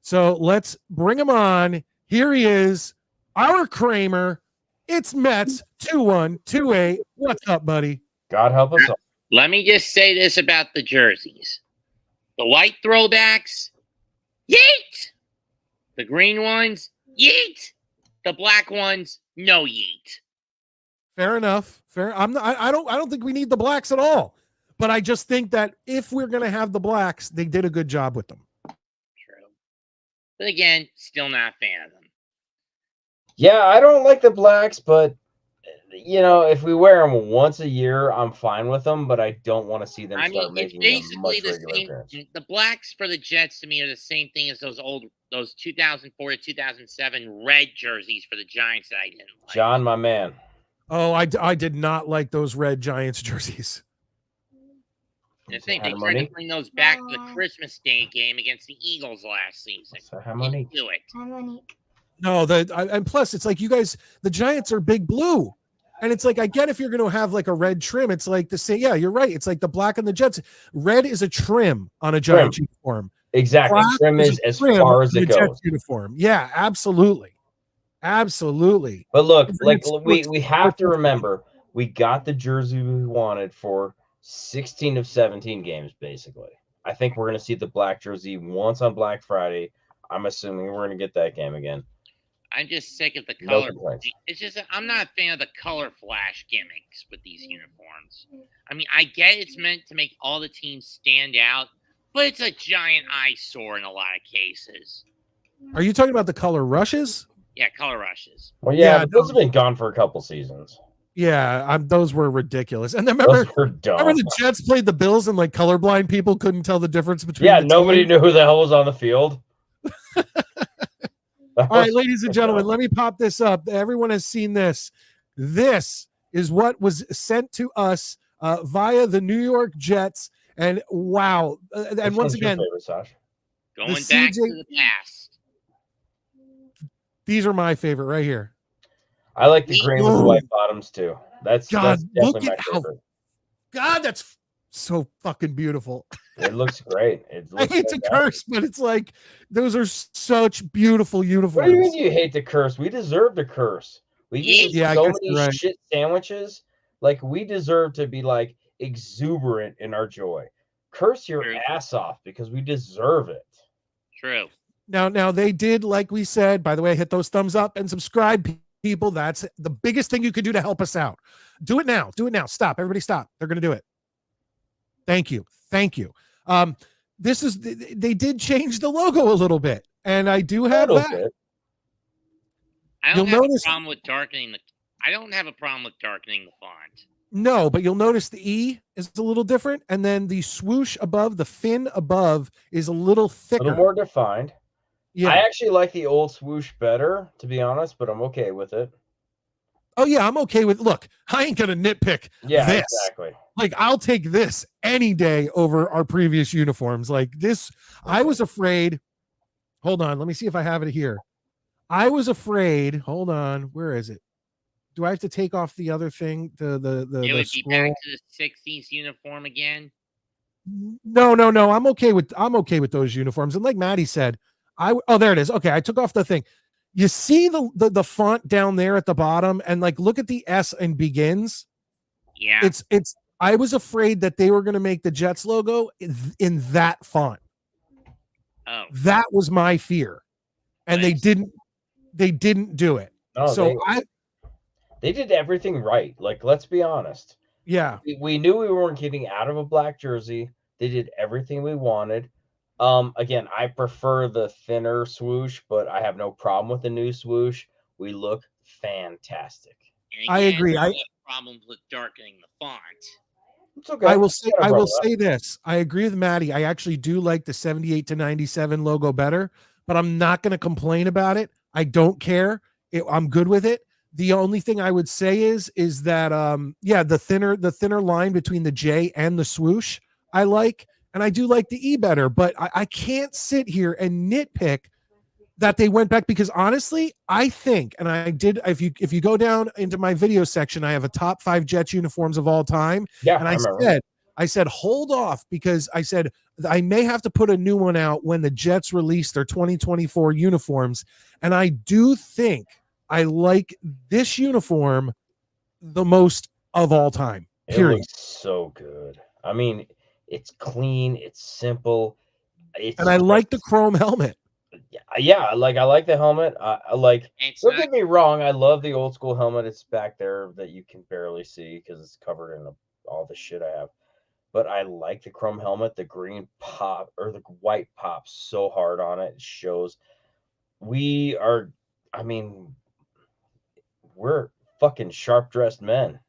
[SPEAKER 1] So let's bring him on. Here he is, our Kramer. It's Mets 2128. What's up, buddy?
[SPEAKER 2] God help us all.
[SPEAKER 6] Let me just say this about the jerseys. The white throwbacks, yeet! The green ones, yeet. The black ones, no yeet.
[SPEAKER 1] Fair enough. Fair. I don't think we need the blacks at all. But I just think that if we're going to have the blacks, they did a good job with them.
[SPEAKER 6] True. But again, still not a fan of them.
[SPEAKER 2] Yeah, I don't like the blacks, but if we wear them once a year, I'm fine with them, but I don't want to see them start making
[SPEAKER 6] basically
[SPEAKER 2] them much regular appearance.
[SPEAKER 6] The blacks for the Jets to me are the same thing as those 2004 to 2007 red jerseys for the Giants that I didn't like.
[SPEAKER 2] John, my man.
[SPEAKER 1] Oh, I did not like those red Giants jerseys.
[SPEAKER 6] And the thing, they tried to bring those back to the Christmas Day game against the Eagles last season. Didn't do it.
[SPEAKER 5] Hi, Monique.
[SPEAKER 1] No, and plus it's like you guys, the Giants are big blue. And it's like, I get if you're going to have like a red trim, it's like the same. Yeah, you're right. It's like the black and the Jets. Red is a trim on a Giants uniform.
[SPEAKER 2] Exactly.
[SPEAKER 1] Black
[SPEAKER 2] trim is as far as it goes.
[SPEAKER 1] Jets uniform. Yeah, absolutely. Absolutely.
[SPEAKER 2] But look, like we have to remember, we got the jersey we wanted for 16 of 17 games, basically. I think we're going to see the black jersey once on Black Friday. I'm assuming we're going to get that game again.
[SPEAKER 6] I'm just sick of the color.
[SPEAKER 2] No,
[SPEAKER 6] it's just I'm not a fan of the color flash gimmicks with these uniforms. I mean, I get it's meant to make all the teams stand out, but it's a giant eyesore in a lot of cases.
[SPEAKER 1] Are you talking about the color rushes?
[SPEAKER 6] Yeah, color rushes.
[SPEAKER 2] Well, yeah, those have been gone for a couple seasons.
[SPEAKER 1] Yeah, those were ridiculous. And then remember the Jets played the Bills and like colorblind people couldn't tell the difference between.
[SPEAKER 2] Yeah, nobody knew who the hell was on the field.
[SPEAKER 1] All right, ladies and gentlemen, let me pop this up. Everyone has seen this. This is what was sent to us via the New York Jets. And wow. And once again,
[SPEAKER 6] Going
[SPEAKER 1] The
[SPEAKER 6] back
[SPEAKER 1] CJ
[SPEAKER 6] to the past.
[SPEAKER 1] These are my favorite right here.
[SPEAKER 2] I like the green with the
[SPEAKER 1] Ooh.
[SPEAKER 2] white bottoms too. That's
[SPEAKER 1] God,
[SPEAKER 2] definitely
[SPEAKER 1] look at
[SPEAKER 2] my
[SPEAKER 1] how
[SPEAKER 2] favorite.
[SPEAKER 1] God, that's so fucking beautiful.
[SPEAKER 2] It looks great. It
[SPEAKER 1] I
[SPEAKER 2] looks
[SPEAKER 1] hate to
[SPEAKER 2] fantastic.
[SPEAKER 1] curse, but it's like those are such beautiful
[SPEAKER 2] What do you
[SPEAKER 1] uniforms.
[SPEAKER 2] mean you hate to curse? We deserve to curse. We've eaten
[SPEAKER 1] Yeah, I
[SPEAKER 2] so
[SPEAKER 1] guess
[SPEAKER 2] many
[SPEAKER 1] you're right.
[SPEAKER 2] shit sandwiches. Like, we deserve to be like exuberant in our joy. Curse your
[SPEAKER 6] True.
[SPEAKER 2] ass off because we deserve it.
[SPEAKER 6] True.
[SPEAKER 1] Now they did, like we said, by the way, hit those thumbs up and subscribe, people. That's the biggest thing you could do to help us out. Do it now. Do it now. Stop. Everybody stop. They're going to do it. Thank you. Thank you. They did change the logo a little bit, and I do have
[SPEAKER 2] Little
[SPEAKER 1] that.
[SPEAKER 2] bit.
[SPEAKER 6] I
[SPEAKER 1] You'll
[SPEAKER 6] don't have
[SPEAKER 1] notice-
[SPEAKER 6] a problem with darkening the. I don't have a problem with darkening the font.
[SPEAKER 1] No, but you'll notice the E is a little different, and then the swoosh above, the fin above, is a little
[SPEAKER 2] A
[SPEAKER 1] thicker.
[SPEAKER 2] little more defined.
[SPEAKER 1] Yeah.
[SPEAKER 2] I actually like the old swoosh better, to be honest, but I'm okay with it.
[SPEAKER 1] Oh yeah, I'm okay with. Look, I ain't gonna nitpick
[SPEAKER 2] Yeah,
[SPEAKER 1] this.
[SPEAKER 2] exactly.
[SPEAKER 1] Like, I'll take this any day over our previous uniforms. Like this, I was afraid. Hold on, let me see if I have it here. I was afraid. Hold on, where is it? Do I have to take off the other thing? The
[SPEAKER 6] It would be
[SPEAKER 1] scroll?
[SPEAKER 6] back to the '60s uniform again.
[SPEAKER 1] No. I'm okay with those uniforms. And like Maddie said, there it is. Okay, I took off the thing. You see the font down there at the bottom, and like look at the S and begins.
[SPEAKER 6] Yeah.
[SPEAKER 1] It's. I was afraid that they were going to make the Jets logo in that font.
[SPEAKER 6] Oh.
[SPEAKER 1] That was my fear, and they
[SPEAKER 6] Nice.
[SPEAKER 1] didn't. They didn't do it.
[SPEAKER 2] No,
[SPEAKER 1] So
[SPEAKER 2] they did everything right. Like, let's be honest.
[SPEAKER 1] yeah.
[SPEAKER 2] We knew we weren't getting out of a black jersey. They did everything we wanted. Again, I prefer the thinner swoosh, but I have no problem with the new swoosh. We look fantastic.
[SPEAKER 6] And
[SPEAKER 1] I
[SPEAKER 6] again,
[SPEAKER 1] agree.
[SPEAKER 6] I have problems with darkening the font.
[SPEAKER 2] It's okay.
[SPEAKER 1] I will say
[SPEAKER 2] Whatever,
[SPEAKER 1] I will
[SPEAKER 2] brother.
[SPEAKER 1] say this. I agree with Maddie. I actually do like the 78 to 97 logo better, but I'm not going to complain about it. I don't care. I'm good with it. The only thing I would say is that the thinner line between the J and the swoosh I like, and I do like the E better, but I can't sit here and nitpick that they went back, because honestly, I think, and I did, if you go down into my video section, I have a top 5 Jets uniforms of all time.
[SPEAKER 2] Yeah,
[SPEAKER 1] And
[SPEAKER 2] I remember.
[SPEAKER 1] I said, hold off, because I said, I may have to put a new one out when the Jets release their 2024 uniforms. And I do think I like this uniform the most of all time.
[SPEAKER 2] It
[SPEAKER 1] Period.
[SPEAKER 2] looks so good. I mean, it's clean, it's simple.
[SPEAKER 1] And I like the chrome helmet.
[SPEAKER 2] Yeah, like, I like the helmet. I like.
[SPEAKER 6] It's
[SPEAKER 2] Don't
[SPEAKER 6] not,
[SPEAKER 2] get me wrong. I love the old school helmet. It's back there that you can barely see because it's covered in all the shit I have. But I like the chrome helmet. The green pop or the white pops so hard on it. It shows we are. I mean, we're fucking sharp dressed men.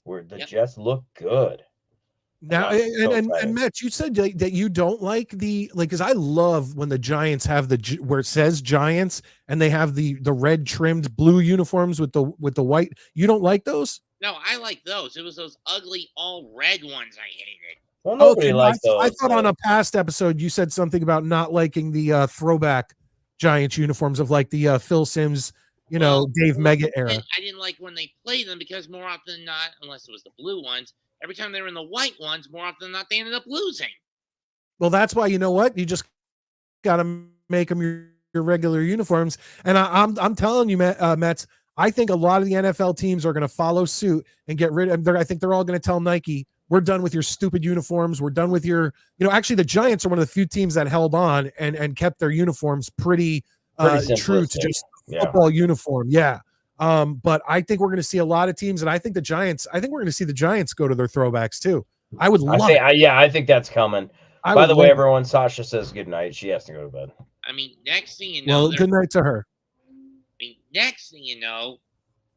[SPEAKER 2] The
[SPEAKER 6] Yep.
[SPEAKER 2] Jets look good.
[SPEAKER 1] Now,
[SPEAKER 2] I'm so
[SPEAKER 1] and
[SPEAKER 2] excited.
[SPEAKER 1] Matt, you said that you don't like because I love when the Giants have where it says Giants and they have the red trimmed blue uniforms with the white. You don't like those?
[SPEAKER 6] no, I like those. It was those ugly all red ones I hated.
[SPEAKER 2] Well, nobody
[SPEAKER 1] Okay, no,
[SPEAKER 2] likes
[SPEAKER 1] I
[SPEAKER 2] those.
[SPEAKER 1] thought on a past episode you said something about not liking the throwback Giants uniforms of like the Phil Simms, Dave Mega era.
[SPEAKER 6] I didn't like when they played them because more often than not, unless it was the blue ones, every time they were in the white ones, more often than not, they ended up losing.
[SPEAKER 1] Well, that's why, you know what? You just got to make them your regular uniforms. And I'm telling you, Mets, I think a lot of the NFL teams are going to follow suit and get rid of. I think they're all going to tell Nike, we're done with your stupid uniforms. We're done with your, actually the Giants are one of the few teams that held on and kept their uniforms pretty true to just football uniform. Yeah. But I think we're going to see a lot of teams, and I think we're going to see the Giants go to their throwbacks too. I would love it.
[SPEAKER 2] I think that's coming. By the way, everyone, Sasha says good night. She has to go to bed.
[SPEAKER 6] I mean, next thing you know,
[SPEAKER 1] well, good night to her.
[SPEAKER 6] Next thing you know,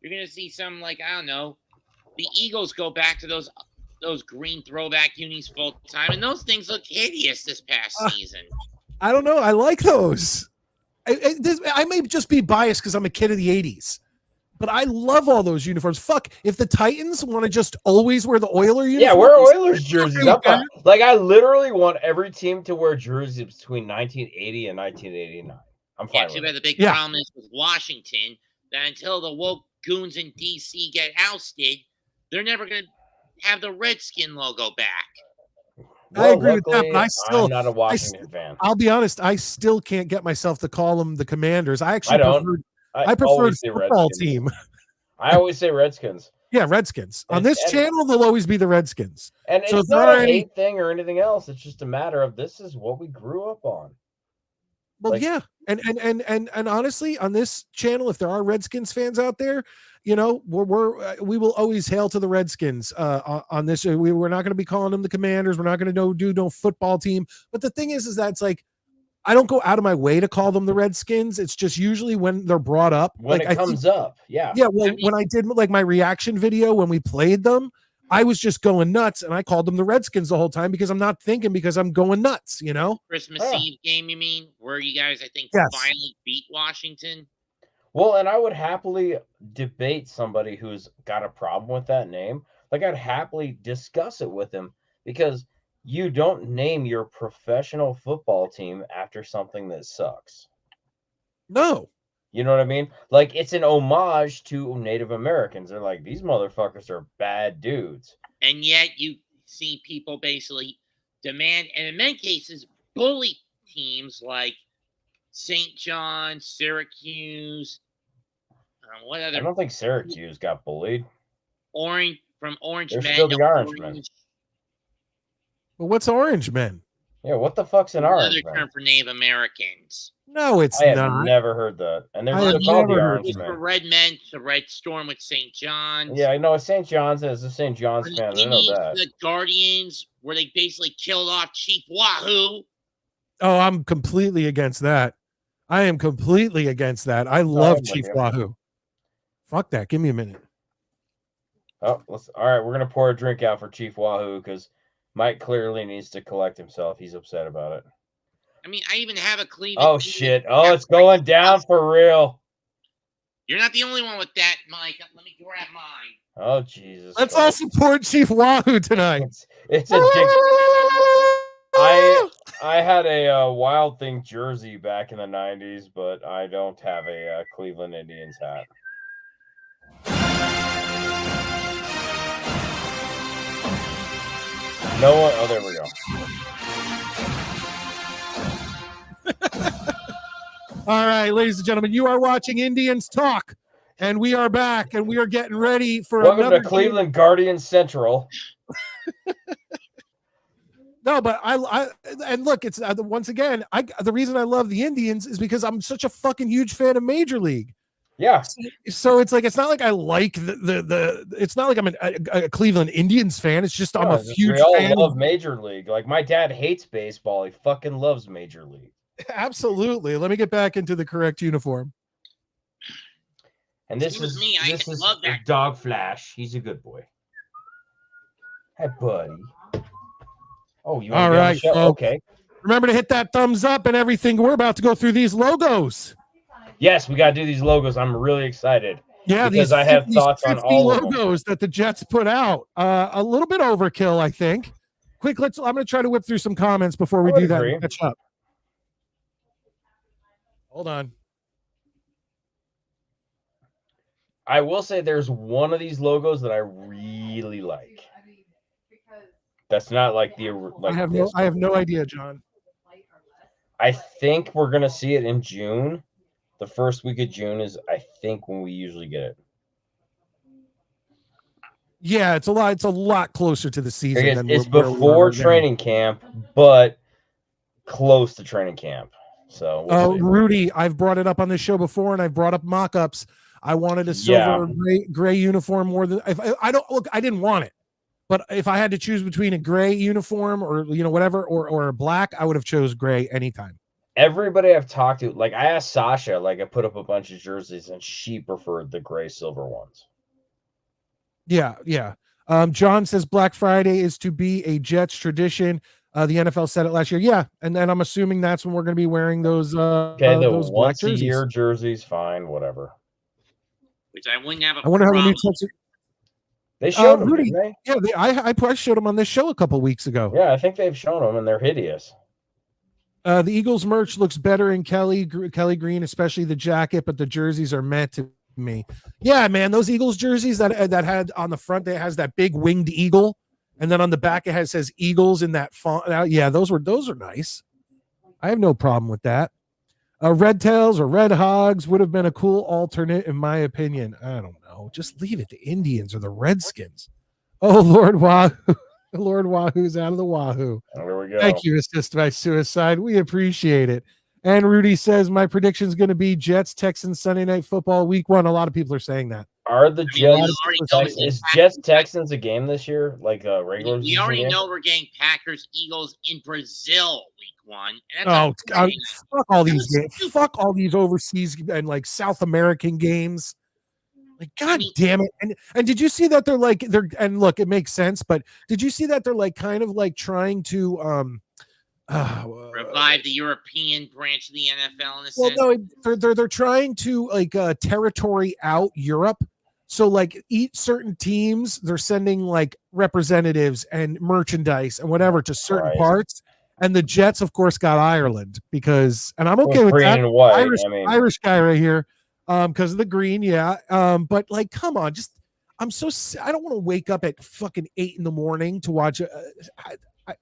[SPEAKER 6] you're going to see some, like, I don't know, the Eagles go back to those green throwback unis full time, and those things look hideous this past season.
[SPEAKER 1] I don't know. I like those. I may just be biased because I'm a kid of the 80s, But I love all those uniforms. Fuck, if the Titans want to just always wear the Oiler uniforms.
[SPEAKER 2] Yeah, wear Oilers jerseys.
[SPEAKER 1] with that.
[SPEAKER 2] Like, I literally want every team to wear jerseys between 1980 and 1989. I'm
[SPEAKER 6] Yeah,
[SPEAKER 2] fine
[SPEAKER 6] too
[SPEAKER 2] with
[SPEAKER 6] bad
[SPEAKER 2] it.
[SPEAKER 6] the big
[SPEAKER 1] Yeah.
[SPEAKER 6] problem is with Washington that until the woke goons in DC get ousted, they're never going to have the Redskin logo back.
[SPEAKER 1] I agree with that,
[SPEAKER 2] luckily,
[SPEAKER 1] but I still-
[SPEAKER 2] I'm not a Washington fan.
[SPEAKER 1] I'll be honest, I still can't get myself to call them the Commanders. I actually
[SPEAKER 2] don't.
[SPEAKER 1] preferred I preferred
[SPEAKER 2] always say
[SPEAKER 1] football
[SPEAKER 2] Redskins.
[SPEAKER 1] team.
[SPEAKER 2] I always say Redskins.
[SPEAKER 1] Yeah, Redskins. On this
[SPEAKER 2] And-
[SPEAKER 1] channel, they'll always be the Redskins.
[SPEAKER 2] And
[SPEAKER 1] So
[SPEAKER 2] it's
[SPEAKER 1] if there
[SPEAKER 2] not
[SPEAKER 1] are
[SPEAKER 2] a
[SPEAKER 1] any-
[SPEAKER 2] hate thing or anything else. It's just a matter of this is what we grew up on.
[SPEAKER 1] Well,
[SPEAKER 2] Like-
[SPEAKER 1] yeah, and honestly, on this channel, if there are Redskins fans out there, you know, we will always hail to the Redskins. On this, we're not going to be calling them the Commanders. We're not going to do no football team. But the thing is that it's like I don't go out of my way to call them the Redskins. It's just usually when they're brought up,
[SPEAKER 2] When
[SPEAKER 1] like
[SPEAKER 2] it comes up, yeah.
[SPEAKER 1] Yeah, well, when I did like my reaction video when we played them, I was just going nuts, and I called them the Redskins the whole time because I'm not thinking because I'm going nuts, you know.
[SPEAKER 6] Christmas
[SPEAKER 2] Oh.
[SPEAKER 6] Eve game, you mean, where you guys, I think,
[SPEAKER 1] Yes.
[SPEAKER 6] finally beat Washington?
[SPEAKER 2] Well, and I would happily debate somebody who's got a problem with that name. Like, I'd happily discuss it with him because you don't name your professional football team after something that sucks.
[SPEAKER 1] No,
[SPEAKER 2] You know what I mean? Like, it's an homage to Native Americans. They're like, these motherfuckers are bad dudes.
[SPEAKER 6] And yet you see people basically demand, and in many cases, bully teams like St. John, Syracuse, what
[SPEAKER 2] I
[SPEAKER 6] other
[SPEAKER 2] don't think Syracuse got bullied.
[SPEAKER 6] Orange
[SPEAKER 2] They're
[SPEAKER 6] Men?
[SPEAKER 2] still the Orange Men.
[SPEAKER 1] but what's Orange Men?
[SPEAKER 2] Yeah, what the fuck's an
[SPEAKER 6] Another
[SPEAKER 2] Orange Man?
[SPEAKER 6] term for Native Americans.
[SPEAKER 1] No, it's
[SPEAKER 2] I have
[SPEAKER 1] not.
[SPEAKER 2] never heard that. And they're
[SPEAKER 1] I
[SPEAKER 2] still
[SPEAKER 1] have
[SPEAKER 2] called the
[SPEAKER 1] never heard
[SPEAKER 2] Orange
[SPEAKER 6] It was for
[SPEAKER 2] Men.
[SPEAKER 6] Red Men to Red Storm with St. John's.
[SPEAKER 2] Yeah, I know. St. John's as a St. John's
[SPEAKER 6] And
[SPEAKER 2] fan.
[SPEAKER 6] the
[SPEAKER 2] I know
[SPEAKER 6] Indians,
[SPEAKER 2] that.
[SPEAKER 6] the Guardians, where they basically killed off Chief Wahoo.
[SPEAKER 1] Oh, I'm completely against that. I am completely against that. I love
[SPEAKER 2] I'm with
[SPEAKER 1] Chief
[SPEAKER 2] you.
[SPEAKER 1] Wahoo. Fuck that. Give me a minute.
[SPEAKER 2] Oh, all right. We're gonna pour a drink out for Chief Wahoo because Mike clearly needs to collect himself. He's upset about it.
[SPEAKER 6] I mean, I even have a Cleveland.
[SPEAKER 2] Oh shit! Oh, it's going down for real.
[SPEAKER 6] You're not the only one with that, Mike. Let me grab mine.
[SPEAKER 2] Oh Jesus!
[SPEAKER 1] Let's all
[SPEAKER 2] Christ.
[SPEAKER 1] support Chief Wahoo tonight.
[SPEAKER 2] It's a dick. I had a Wild Thing jersey back in the '90s, but I don't have a Cleveland Indians hat. No one. Oh, there we go.
[SPEAKER 1] All right, ladies and gentlemen, you are watching Indians Talk, and we are back, and we are getting ready for
[SPEAKER 2] Welcome
[SPEAKER 1] another
[SPEAKER 2] to Cleveland Guardians Central.
[SPEAKER 1] No, but I and look, it's once again, the reason I love the Indians is because I'm such a fucking huge fan of Major League.
[SPEAKER 2] Yeah.
[SPEAKER 1] So it's like it's not like I like the it's not like I'm a Cleveland Indians fan. It's just I'm a huge
[SPEAKER 2] we all
[SPEAKER 1] fan.
[SPEAKER 2] love Major League. Like, my dad hates baseball. He fucking loves Major League.
[SPEAKER 1] Absolutely. Let me get back into the correct uniform.
[SPEAKER 2] And this
[SPEAKER 6] Excuse
[SPEAKER 2] is
[SPEAKER 6] me, I
[SPEAKER 2] this is
[SPEAKER 6] love that.
[SPEAKER 2] Dog Flash. He's a good boy. Hey, buddy. Oh, you want
[SPEAKER 1] All
[SPEAKER 2] to be on the
[SPEAKER 1] right,
[SPEAKER 2] show?
[SPEAKER 1] folks.
[SPEAKER 2] Okay.
[SPEAKER 1] Remember to hit that thumbs up and everything. We're about to go through these logos.
[SPEAKER 2] Yes, we got to do these logos. I'm really excited.
[SPEAKER 1] Yeah,
[SPEAKER 2] Because
[SPEAKER 1] these
[SPEAKER 2] I have
[SPEAKER 1] these
[SPEAKER 2] thoughts on
[SPEAKER 1] 50
[SPEAKER 2] all of them.
[SPEAKER 1] logos that the Jets put out. A little bit overkill, I think. Quick, I'm going to try to whip through some comments before we
[SPEAKER 2] I would
[SPEAKER 1] do that
[SPEAKER 2] agree.
[SPEAKER 1] and catch up. Hold on.
[SPEAKER 2] I will say there's one of these logos that I really like. That's not like the like
[SPEAKER 1] I have
[SPEAKER 2] this.
[SPEAKER 1] no idea, John.
[SPEAKER 2] I think we're gonna see it in June. The first week of June is, I think, when we usually get it.
[SPEAKER 1] Yeah, it's a lot closer to the season
[SPEAKER 2] It's,
[SPEAKER 1] than
[SPEAKER 2] it's
[SPEAKER 1] where we are
[SPEAKER 2] before
[SPEAKER 1] right now.
[SPEAKER 2] training camp, but close to training camp. So we'll
[SPEAKER 1] Oh,
[SPEAKER 2] see.
[SPEAKER 1] Rudy, I've brought it up on this show before, and I've brought up mock-ups. I wanted a silver gray uniform more than I don't look. I didn't want it, but if I had to choose between a gray uniform or whatever or a black, I would have chose gray anytime.
[SPEAKER 2] Everybody I've talked to, like, I asked Sasha, like, I put up a bunch of jerseys, and she preferred the gray silver ones.
[SPEAKER 1] Yeah. John says Black Friday is to be a Jets tradition. The NFL said it last year. Yeah, and then I'm assuming that's when we're going to be wearing those.
[SPEAKER 2] Okay, the
[SPEAKER 1] those black
[SPEAKER 2] once a year jerseys, fine, whatever.
[SPEAKER 6] which I wouldn't have a
[SPEAKER 1] I wonder how the new
[SPEAKER 6] problem.
[SPEAKER 1] Texans.
[SPEAKER 2] They showed them,
[SPEAKER 1] Rudy,
[SPEAKER 2] didn't they?
[SPEAKER 1] yeah, I showed them on this show a couple weeks ago.
[SPEAKER 2] Yeah, I think they've shown them, and they're hideous.
[SPEAKER 1] The Eagles merch looks better in Kelly green, especially the jacket, but the jerseys are meant to me. Yeah, man, those Eagles jerseys that had on the front, it has that big winged eagle, and then on the back it says Eagles in that font. Yeah, those are nice. I have no problem with that. Red Tails or Red Hogs would have been a cool alternate, in my opinion. I don't know. Just leave it to Indians or the Redskins. Oh, Lord Wahoo. Lord Wahoo's out of the Wahoo.
[SPEAKER 2] There we go.
[SPEAKER 1] Thank you, Assist by Suicide. We appreciate it. And Rudy says, my prediction is going to be Jets, Texans, Sunday Night Football, week 1. A lot of people are saying that.
[SPEAKER 2] Are the Jets
[SPEAKER 6] is
[SPEAKER 2] Jets Texans a game this year? Like a regular
[SPEAKER 6] We
[SPEAKER 2] season
[SPEAKER 6] already
[SPEAKER 2] game?
[SPEAKER 6] know we're getting Packers, Eagles in Brazil week 1. And that's
[SPEAKER 1] Fuck all these games. Fuck all these overseas and like South American games. Like, God damn it. And did you see that they're and look, it makes sense, but did you see that they're like kind of like trying to
[SPEAKER 6] revive the European branch of the NFL in a
[SPEAKER 1] well,
[SPEAKER 6] sense?
[SPEAKER 1] no, they're trying to like territory out Europe. So like each certain teams, they're sending like representatives and merchandise and whatever to certain parts. And the Jets, of course, got Ireland because, and I'm okay with
[SPEAKER 2] green
[SPEAKER 1] that.
[SPEAKER 2] and white.
[SPEAKER 1] Irish guy right here, because of the green, yeah. But like, come on, just I don't want to wake up at fucking 8 a.m. to watch.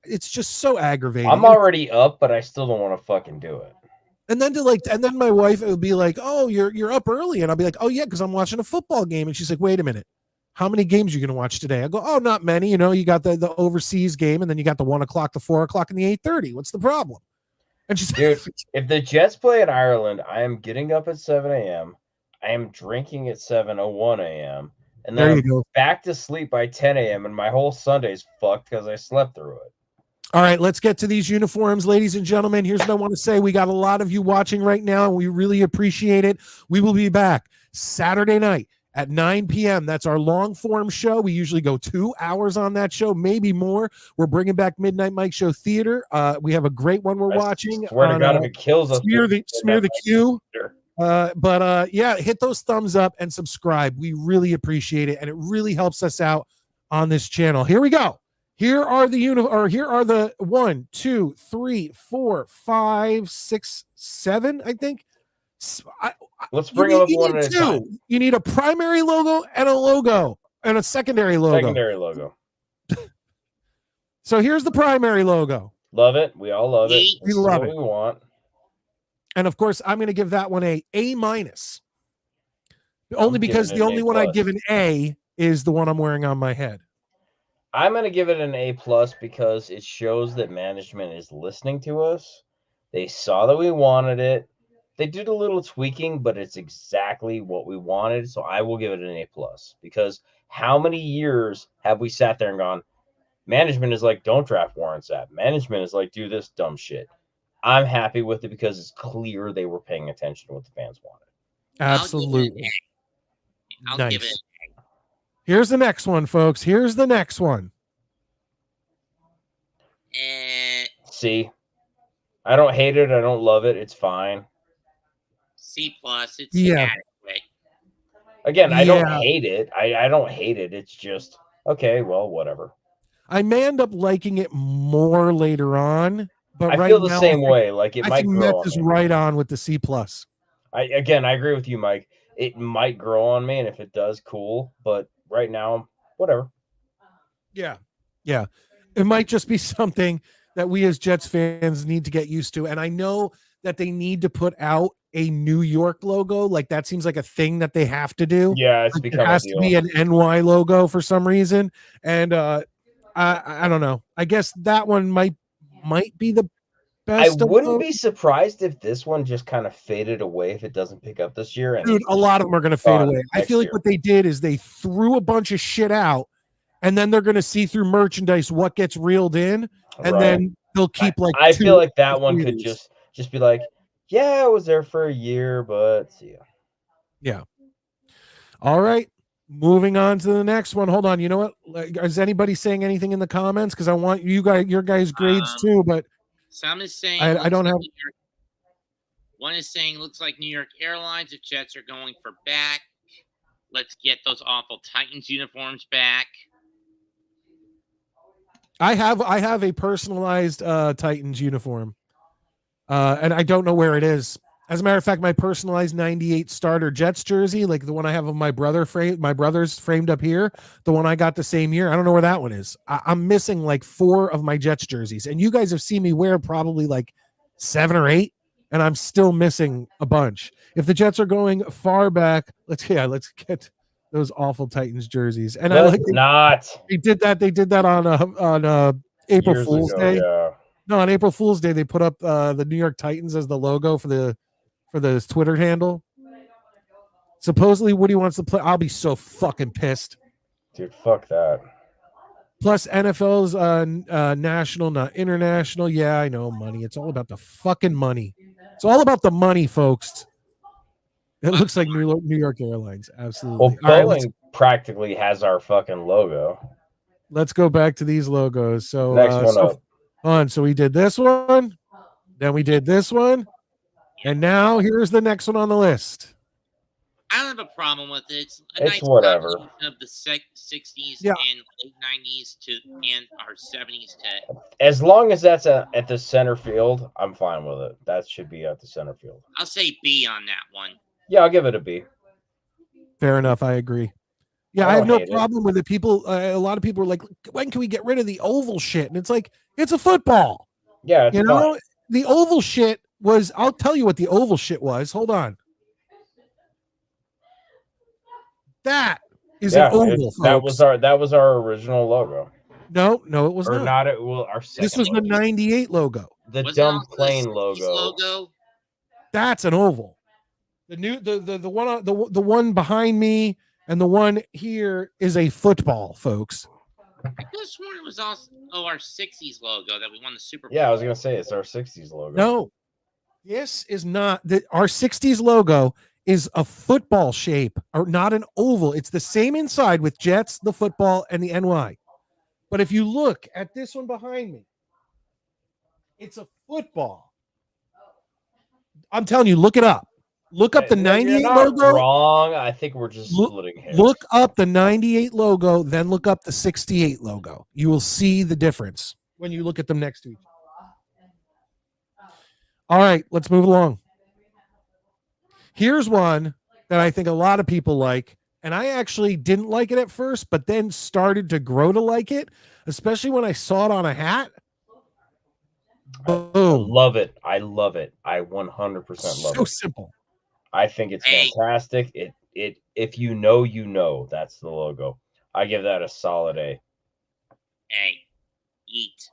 [SPEAKER 1] It's just so aggravating.
[SPEAKER 2] I'm already up, but I still don't want to fucking do it.
[SPEAKER 1] And then my wife would be like, "Oh, you're up early," and I'll be like, "Oh yeah, because I'm watching a football game." And she's like, "Wait a minute, how many games are you going to watch today?" I go, "Oh, not many. You know, you got the overseas game, and then you got the 1 o'clock, the 4 o'clock, and the 8:30. What's the problem?" And she's
[SPEAKER 2] dude, if the Jets play in Ireland, I am getting up at 7 a.m. I am drinking at 7:01 a.m. and then I'm back to sleep by 10 a.m. and my whole Sunday's fucked because I slept through it.
[SPEAKER 1] All right, let's get to these uniforms, ladies and gentlemen. Here's what I want to say. We got a lot of you watching right now, and we really appreciate it. We will be back Saturday night at 9 p.m. That's our long form show. We usually go 2 hours on that show, maybe more. We're bringing back Midnight Mike Show Theater. We have a great one we're watching.
[SPEAKER 2] Swear to God, if it kills us,
[SPEAKER 1] smear the Q. Yeah, hit those thumbs up and subscribe. We really appreciate it, and it really helps us out on this channel. Here we go. Here are the 1, 2, 3, 4, 5, 6, 7. I think.
[SPEAKER 2] Let's bring them up one at a time.
[SPEAKER 1] You need a primary logo and a secondary logo.
[SPEAKER 2] Secondary logo.
[SPEAKER 1] So here's the primary logo.
[SPEAKER 2] Love it. We all love it.
[SPEAKER 1] We love it.
[SPEAKER 2] We want.
[SPEAKER 1] And of course, I'm going to give that one A-. Only because the only one I'd give an A is the one I'm wearing on my head.
[SPEAKER 2] I'm going to give it an A+ because it shows that management is listening to us. They saw that we wanted it. They did a little tweaking, but it's exactly what we wanted. So I will give it an A+ because how many years have we sat there and gone, management is like, don't draft Warren Sapp. Management is like, do this dumb shit. I'm happy with it because it's clear they were paying attention to what the fans wanted.
[SPEAKER 1] Absolutely.
[SPEAKER 6] I'll
[SPEAKER 1] nice.
[SPEAKER 6] give it.
[SPEAKER 1] Here's the next one, folks. Here's the next one.
[SPEAKER 2] C. I don't hate it. I don't love it. It's fine.
[SPEAKER 6] C+. It's
[SPEAKER 1] adequate.
[SPEAKER 2] Again, I don't hate it. I don't hate it. It's just, okay, well, whatever.
[SPEAKER 1] I may end up liking it more later on, but
[SPEAKER 2] I feel the same way. Like it might grow on
[SPEAKER 1] me.
[SPEAKER 2] me.
[SPEAKER 1] Right on with the C+.
[SPEAKER 2] I agree with you, Mike. It might grow on me, and if it does, cool. But right now, whatever.
[SPEAKER 1] Yeah. It might just be something that we as Jets fans need to get used to. And I know that they need to put out a New York logo. Like that seems like a thing that they have to do.
[SPEAKER 2] Yeah, it's become
[SPEAKER 1] it has to be an NY logo for some reason. And I don't know. I guess that one might be the best.
[SPEAKER 2] I wouldn't be surprised if this one just kind of faded away if it doesn't pick up this year. And
[SPEAKER 1] dude, a lot of them are going to fade away. I feel like what they did is they threw a bunch of shit out, and then they're going to see through merchandise what gets reeled in, and then they'll keep like.
[SPEAKER 2] I feel like that one could just be like, yeah, I was there for a year, but see ya.
[SPEAKER 1] Yeah. All right. Moving on to the next one. Hold on. You know what? Is anybody saying anything in the comments? Because I want your guys' grades too. But
[SPEAKER 6] some is saying
[SPEAKER 1] I don't have.
[SPEAKER 6] One is saying looks like New York Airlines. If Jets are going for back. Let's get those awful Titans uniforms back.
[SPEAKER 1] I have a personalized Titans uniform, and I don't know where it is. As a matter of fact, my personalized '98 starter Jets jersey, like the one I have of my brother's framed up here, the one I got the same year. I don't know where that one is. I'm missing like 4 of my Jets jerseys, and you guys have seen me wear probably like 7 or 8, and I'm still missing a bunch. If the Jets are going far back, let's get those awful Titans jerseys. And I like they did that on April
[SPEAKER 2] Years
[SPEAKER 1] Fool's
[SPEAKER 2] ago,
[SPEAKER 1] Day.
[SPEAKER 2] yeah.
[SPEAKER 1] No, on April Fool's Day they put up the New York Titans as the logo for the Twitter handle. Supposedly Woody wants to play. I'll be so fucking pissed.
[SPEAKER 2] Dude, fuck that.
[SPEAKER 1] Plus NFL's national, not international. Yeah, I know, money. It's all about the fucking money. It's all about the money, folks. It looks like New York Airlines. Absolutely.
[SPEAKER 2] Well, Boeing practically has our fucking logo.
[SPEAKER 1] Let's go back to these logos. So
[SPEAKER 2] next one up.
[SPEAKER 1] So we did this one, then we did this one, and now here's the next one on the list.
[SPEAKER 6] I don't have a problem with it. It's nice
[SPEAKER 2] whatever.
[SPEAKER 6] Of the 60s
[SPEAKER 1] Yeah.
[SPEAKER 6] and late 90s and our 70s to.
[SPEAKER 2] As long as that's at the center field, I'm fine with it. That should be at the center field.
[SPEAKER 6] I'll say B on that one.
[SPEAKER 2] Yeah, I'll give it a B.
[SPEAKER 1] Fair enough. I agree. Yeah, I have no problem with it. People, a lot of people are like, when can we get rid of the oval shit? And it's like, it's a football.
[SPEAKER 2] Yeah, it's fine.
[SPEAKER 1] The oval shit was, I'll tell you what the oval shit was. Hold on. That is an oval, folks.
[SPEAKER 2] That was our original logo.
[SPEAKER 1] No, it was not.
[SPEAKER 2] Our second
[SPEAKER 1] This was the '98 logo.
[SPEAKER 2] The dumb plain logo.
[SPEAKER 1] That's an oval. The new the one behind me and the one here is a football, folks.
[SPEAKER 6] I could have sworn it was also our 60s logo that we won the Super Bowl.
[SPEAKER 2] Yeah, I was gonna say it's our 60s logo.
[SPEAKER 1] No, this is not our 60s logo. Is a football shape or not an oval. It's the same inside with Jets, the football, and the NY. But if you look at this one behind me, it's a football. I'm telling you, look it up. Look up the 98 logo.
[SPEAKER 2] Wrong. I think we're just splitting hairs.
[SPEAKER 1] Look up the 98 logo, then look up the 68 logo. You will see the difference when you look at them next to each other. All right, let's move along. Here's one that I think a lot of people like, and I actually didn't like it at first, but then started to grow to like it, especially when I saw it on a hat. Boom.
[SPEAKER 2] I love it. I 100% love it.
[SPEAKER 1] So simple.
[SPEAKER 2] I think it's fantastic. It if you know, that's the logo. I give that a solid A.
[SPEAKER 6] A. Eat.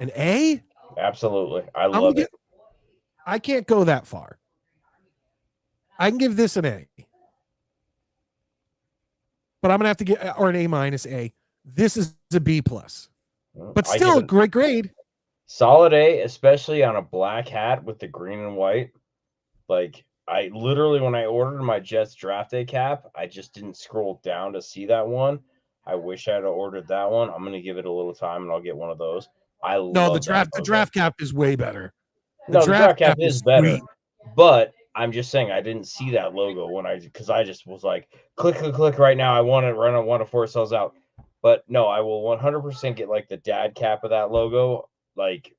[SPEAKER 1] An A?
[SPEAKER 2] Absolutely. I love it.
[SPEAKER 1] I can't go that far. I can give this an A. But I'm going to have to get, or an A-. This is a B+. But still a great grade.
[SPEAKER 2] Solid A, especially on a black hat with the green and white. Like, I literally, when I ordered my Jets draft day cap, I just didn't scroll down to see that one. I wish I had ordered that one. I'm going to give it a little time and I'll get one of those. The
[SPEAKER 1] draft cap is way better.
[SPEAKER 2] The draft cap is better, but I'm just saying I didn't see that logo because I just was like, click right now. I want it right. I want it before it sells out. But no, I will 100% get like the dad cap of that logo, like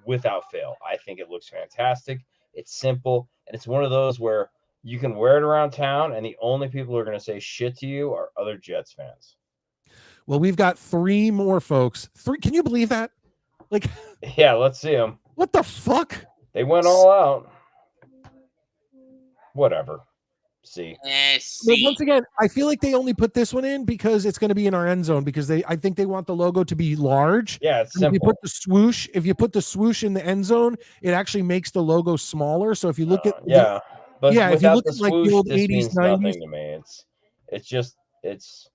[SPEAKER 2] without fail. I think it looks fantastic. It's simple, and it's one of those where you can wear it around town, and the only people who are going to say shit to you are other Jets fans.
[SPEAKER 1] Well, we've got 3 more folks. 3. Can you believe that? Like,
[SPEAKER 2] yeah, let's see them.
[SPEAKER 1] What the fuck?
[SPEAKER 2] They went all out. Whatever. See.
[SPEAKER 1] But once again, I feel like they only put this one in because it's going to be in our end zone because I think they want the logo to be large.
[SPEAKER 2] Yeah, it's simple.
[SPEAKER 1] If you put the swoosh in the end zone, it actually makes the logo smaller. So if you look at
[SPEAKER 2] if you look at
[SPEAKER 1] like the old 80s, 90s,
[SPEAKER 2] nothing to me. It's just
[SPEAKER 1] once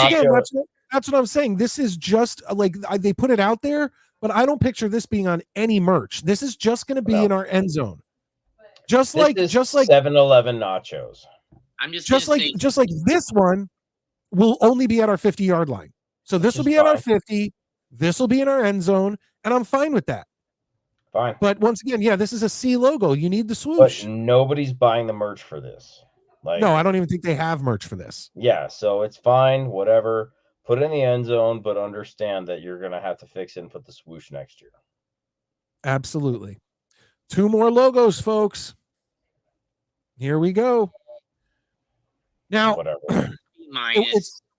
[SPEAKER 1] again, that's what I'm saying. This is just like they put it out there, but I don't picture this being on any merch. This is just going to be in our end zone. Just like
[SPEAKER 2] 7-Eleven nachos.
[SPEAKER 6] I'm just
[SPEAKER 1] like this one will only be at our 50-yard line. So this will be at our 50. This will be in our end zone, and I'm fine with that.
[SPEAKER 2] Fine.
[SPEAKER 1] But once again, yeah, this is a C logo. You need the
[SPEAKER 2] But
[SPEAKER 1] swoosh.
[SPEAKER 2] nobody's buying the merch for this. Like,
[SPEAKER 1] No, I don't even think they have merch for this.
[SPEAKER 2] yeah, so it's fine, whatever. Put it in the end zone, but understand that you're gonna have to fix it and put the swoosh next year.
[SPEAKER 1] Absolutely. 2 more logos, folks. Here we go. Now,
[SPEAKER 2] Whatever.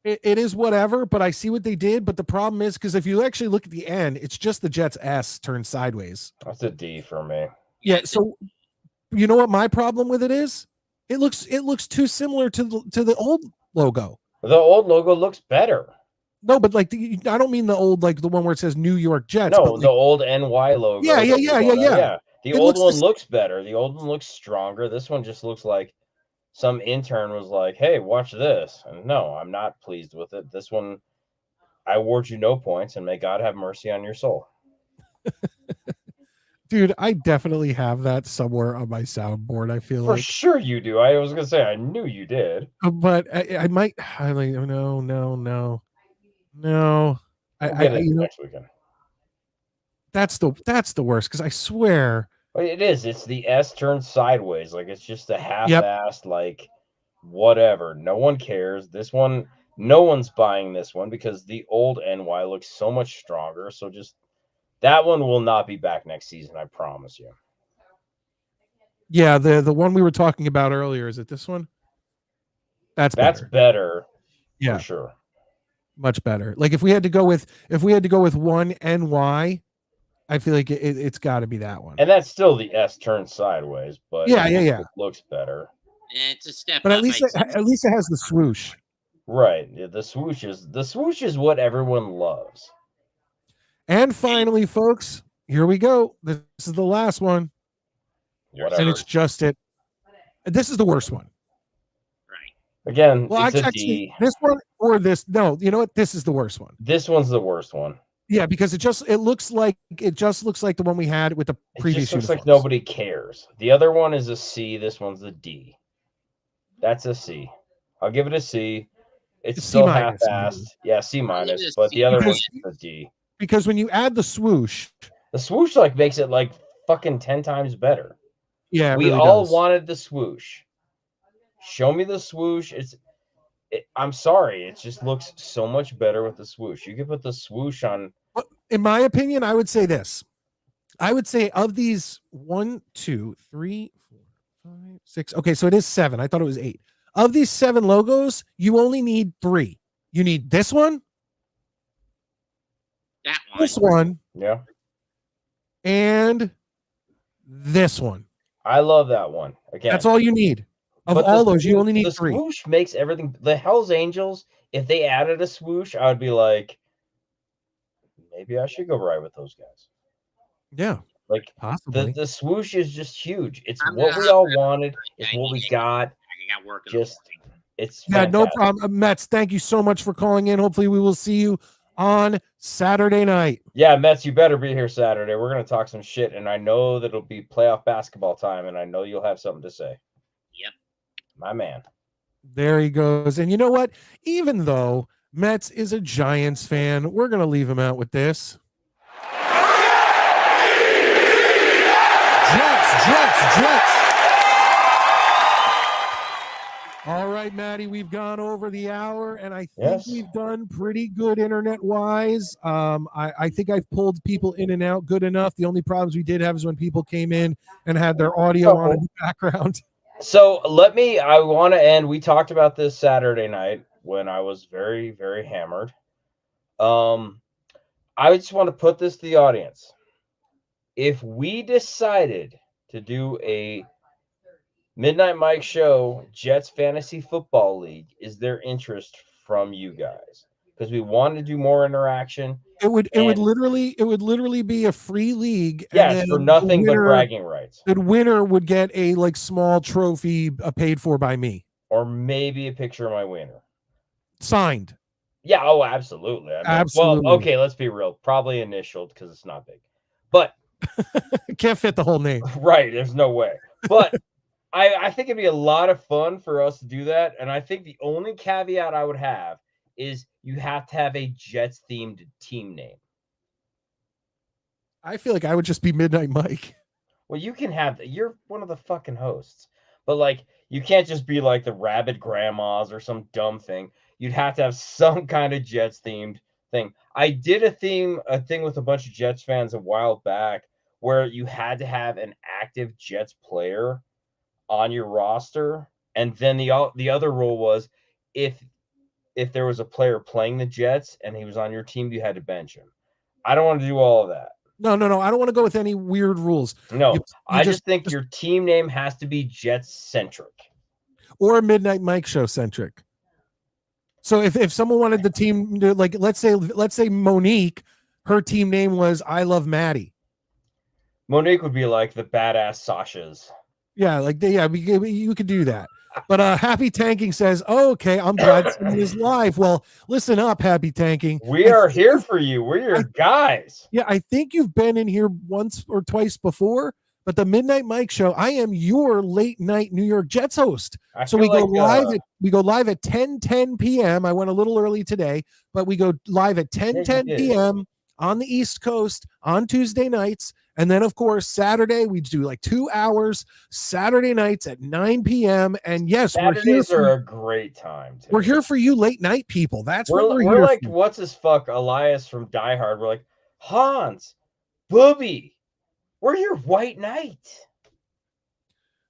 [SPEAKER 1] it is whatever, but I see what they did. But the problem is because if you actually look at the end, it's just the Jets S turned sideways.
[SPEAKER 2] That's a D for me.
[SPEAKER 1] Yeah. So you know what my problem with it is? It looks too similar to the old logo.
[SPEAKER 2] The old logo looks better.
[SPEAKER 1] No, but like I don't mean the old, like the one where it says New York Jets.
[SPEAKER 2] No,
[SPEAKER 1] but like,
[SPEAKER 2] the old NY logo.
[SPEAKER 1] Yeah.
[SPEAKER 2] The
[SPEAKER 1] It
[SPEAKER 2] old
[SPEAKER 1] looks
[SPEAKER 2] one
[SPEAKER 1] the-
[SPEAKER 2] looks better. The old one looks stronger. This one just looks like some intern was like, "Hey, watch this." And no, I'm not pleased with it. This one, I award you no points, and may God have mercy on your soul.
[SPEAKER 1] Dude, I definitely have that somewhere on my soundboard. I feel
[SPEAKER 2] For
[SPEAKER 1] like,
[SPEAKER 2] sure you do. I was gonna say I knew you did.
[SPEAKER 1] but I might. I'm like, oh, no.
[SPEAKER 2] We'll get it
[SPEAKER 1] You know,
[SPEAKER 2] next weekend.
[SPEAKER 1] that's the worst because I swear.
[SPEAKER 2] But it is. It's the S turned sideways. Like it's just a half-assed, like whatever. No one cares. This one, no one's buying this one because the old NY looks so much stronger. So just that one will not be back next season. I promise you.
[SPEAKER 1] Yeah, the one we were talking about earlier, is it this one? That's
[SPEAKER 2] better.
[SPEAKER 1] Yeah,
[SPEAKER 2] For sure.
[SPEAKER 1] much better. Like if we had to go with one NY, I feel like it's got to be that one.
[SPEAKER 2] And that's still the S turned sideways, but
[SPEAKER 1] Yeah.
[SPEAKER 2] it looks better.
[SPEAKER 6] It's a step
[SPEAKER 1] But
[SPEAKER 6] up.
[SPEAKER 1] at least it has the swoosh.
[SPEAKER 2] Right. Yeah, the swoosh is what everyone loves.
[SPEAKER 1] And finally, folks, here we go. This is the last one,
[SPEAKER 2] Whatever.
[SPEAKER 1] and it's just it. This is the worst one.
[SPEAKER 6] Right.
[SPEAKER 2] Again,
[SPEAKER 1] Well,
[SPEAKER 2] it's a
[SPEAKER 1] actually,
[SPEAKER 2] D.
[SPEAKER 1] this one or this. No, you know what? This is the worst one.
[SPEAKER 2] This one's the worst one.
[SPEAKER 1] Yeah, because it looks like the one we had with the
[SPEAKER 2] It
[SPEAKER 1] previous
[SPEAKER 2] just looks
[SPEAKER 1] uniforms.
[SPEAKER 2] like nobody cares. The other one is a C. This one's a D. That's a C. I'll give it a C. It's
[SPEAKER 1] C
[SPEAKER 2] still
[SPEAKER 1] minus,
[SPEAKER 2] half-assed. Yeah, C
[SPEAKER 6] I'll give
[SPEAKER 2] minus.
[SPEAKER 6] it a
[SPEAKER 2] But
[SPEAKER 6] C
[SPEAKER 2] the other
[SPEAKER 1] minus.
[SPEAKER 2] one's a D.
[SPEAKER 1] Because when you add the swoosh,
[SPEAKER 2] The swoosh like makes it like fucking 10 times better.
[SPEAKER 1] yeah, it
[SPEAKER 2] We
[SPEAKER 1] really
[SPEAKER 2] all
[SPEAKER 1] does.
[SPEAKER 2] wanted the swoosh. Show me the swoosh. I'm sorry. It just looks so much better with the swoosh. You could put the swoosh on.
[SPEAKER 1] In my opinion, I would say this. I would say of these 1, 2, 3, 4, 5, 6. Okay, so it is 7. I thought it was 8. Of these 7 logos, you only need 3. You need this one,
[SPEAKER 6] That one.
[SPEAKER 1] this one,
[SPEAKER 2] Yeah.
[SPEAKER 1] and this one.
[SPEAKER 2] I love that one. Again.
[SPEAKER 1] That's all you need. Of
[SPEAKER 2] But
[SPEAKER 1] all those, you only need
[SPEAKER 2] the
[SPEAKER 1] 3.
[SPEAKER 2] swoosh makes everything. The Hell's Angels, if they added a swoosh, I would be like, maybe I should go ride with those guys.
[SPEAKER 1] Yeah,
[SPEAKER 2] Like
[SPEAKER 1] possibly.
[SPEAKER 2] the swoosh is just huge. It's
[SPEAKER 6] I'm
[SPEAKER 2] what
[SPEAKER 6] gonna-
[SPEAKER 2] we all wanted. It's what we got.
[SPEAKER 6] I got work. in the
[SPEAKER 2] Just it's
[SPEAKER 1] Yeah, no
[SPEAKER 2] fantastic.
[SPEAKER 1] problem. Mets, thank you so much for calling in. Hopefully, we will see you on Saturday night.
[SPEAKER 2] Yeah, Mets, you better be here Saturday. We're gonna talk some shit, and I know that it'll be playoff basketball time, and I know you'll have something to say.
[SPEAKER 6] Yep.
[SPEAKER 2] My man.
[SPEAKER 1] There he goes. And you know what? Even though Mets is a Giants fan, we're going to leave him out with this. Jets. All right, Maddie, we've gone over the hour, and I think
[SPEAKER 2] Yes.
[SPEAKER 1] we've done pretty good internet-wise. I think I've pulled people in and out good enough. The only problems we did have is when people came in and had their audio on in the background.
[SPEAKER 2] So I want to end. We talked about this Saturday night when I was very, very hammered. I just want to put this to the audience. If we decided to do a Midnight Mike show, Jets Fantasy Football League, is there interest from you guys? Because we want to do more interaction.
[SPEAKER 1] It would literally be a free league.
[SPEAKER 2] Yes,
[SPEAKER 1] and
[SPEAKER 2] for
[SPEAKER 1] then
[SPEAKER 2] nothing
[SPEAKER 1] the
[SPEAKER 2] but
[SPEAKER 1] winner-
[SPEAKER 2] bragging rights.
[SPEAKER 1] The winner would get a small trophy paid for by me,
[SPEAKER 2] Or maybe a picture of my wiener.
[SPEAKER 1] signed.
[SPEAKER 2] Yeah, oh, absolutely. I mean,
[SPEAKER 1] Absolutely.
[SPEAKER 2] Well, okay, let's be real. Probably initialed because it's not big. But
[SPEAKER 1] Can't fit the whole name.
[SPEAKER 2] right, there's no way. But I think it'd be a lot of fun for us to do that. And I think the only caveat I would have is you have to have a Jets themed team name.
[SPEAKER 1] I feel like I would just be Midnight Mike.
[SPEAKER 2] Well, you can have you're one of the fucking hosts, but like you can't just be like the rabid grandmas or some dumb thing. You'd have to have some kind of Jets themed thing. I did a thing with a bunch of Jets fans a while back where you had to have an active Jets player on your roster, and then the other rule was if there was a player playing the Jets and he was on your team, you had to bench him. I don't want to do all of that.
[SPEAKER 1] No. I don't want to go with any weird rules.
[SPEAKER 2] No,
[SPEAKER 1] You
[SPEAKER 2] I just think your team name has to be Jets centric.
[SPEAKER 1] Or Midnight Mike show centric. So if someone wanted the team to, like, let's say Monique, her team name was I Love Maddie.
[SPEAKER 2] Monique would be like the badass Sasha's.
[SPEAKER 1] Yeah, you could do that. But Happy Tanking says, oh, okay, I'm glad someone is live. Well, listen up, Happy Tanking.
[SPEAKER 2] We are here for you. We're your guys.
[SPEAKER 1] Yeah, I think you've been in here once or twice before, but the Midnight Mike show, I am your late night New York Jets host. So we go live at 10:10 p.m. I went a little early today, but we go live at 10:10 p.m. on the East Coast on Tuesday nights. And then, of course, Saturday, we do like 2 hours, Saturday nights at 9 p.m. And yes,
[SPEAKER 2] Saturdays are a great time.
[SPEAKER 1] We're here for you late night people. That's
[SPEAKER 2] what
[SPEAKER 1] we're here
[SPEAKER 2] like,
[SPEAKER 1] for.
[SPEAKER 2] What's his fuck, Elias from Die Hard? We're like, Hans, Booby, we're your white knight.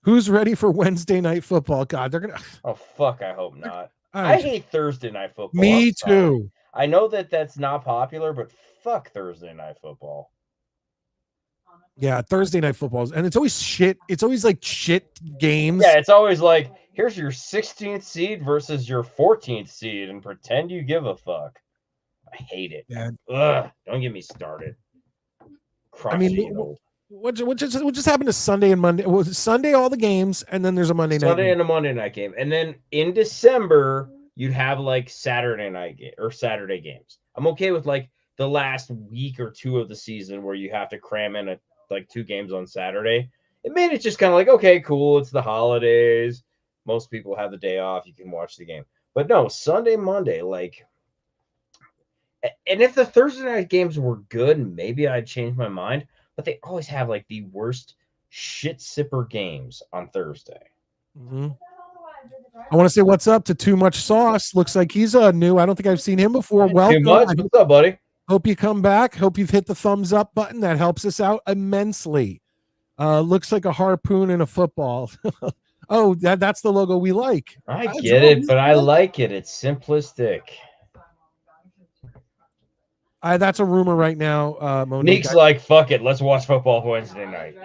[SPEAKER 1] Who's ready for Wednesday night football? God, they're going to.
[SPEAKER 2] Oh, fuck, I hope not. I hate Thursday night football.
[SPEAKER 1] Me too.
[SPEAKER 2] I know that's not popular, but fuck Thursday night football.
[SPEAKER 1] Yeah, Thursday night footballs, and it's always shit. It's always like shit games.
[SPEAKER 2] Yeah, it's always like, here's your 16th seed versus your 14th seed, and pretend you give a fuck. I hate it.
[SPEAKER 1] Yeah.
[SPEAKER 2] Ugh, don't get me started.
[SPEAKER 1] I mean, what just happened to Sunday and Monday? Was it Sunday all the games, and then there's a Monday night
[SPEAKER 2] Sunday
[SPEAKER 1] game.
[SPEAKER 2] and a Monday night game, and then in December you'd have like Saturday night game or Saturday games. I'm okay with like the last week or two of the season where you have to cram in like 2 games on Saturday. It made it just kind of like, okay, cool. It's the holidays. Most people have the day off. You can watch the game. But no, Sunday, Monday, like, and if the Thursday night games were good, maybe I'd change my mind. But they always have like the worst shit sipper games on Thursday.
[SPEAKER 1] Mm-hmm. I want to say what's up to Too Much Sauce. Looks like he's new. I don't think I've seen him before. Welcome.
[SPEAKER 2] Too much. What's up, buddy?
[SPEAKER 1] Hope you come back. Hope you've hit the thumbs up button. That helps us out immensely. Looks like a harpoon in a football. Oh, that's the logo we like.
[SPEAKER 2] I get it, but I like it. It's simplistic.
[SPEAKER 1] That's a rumor right now.
[SPEAKER 2] Monique's like, fuck it. Let's watch football Wednesday night.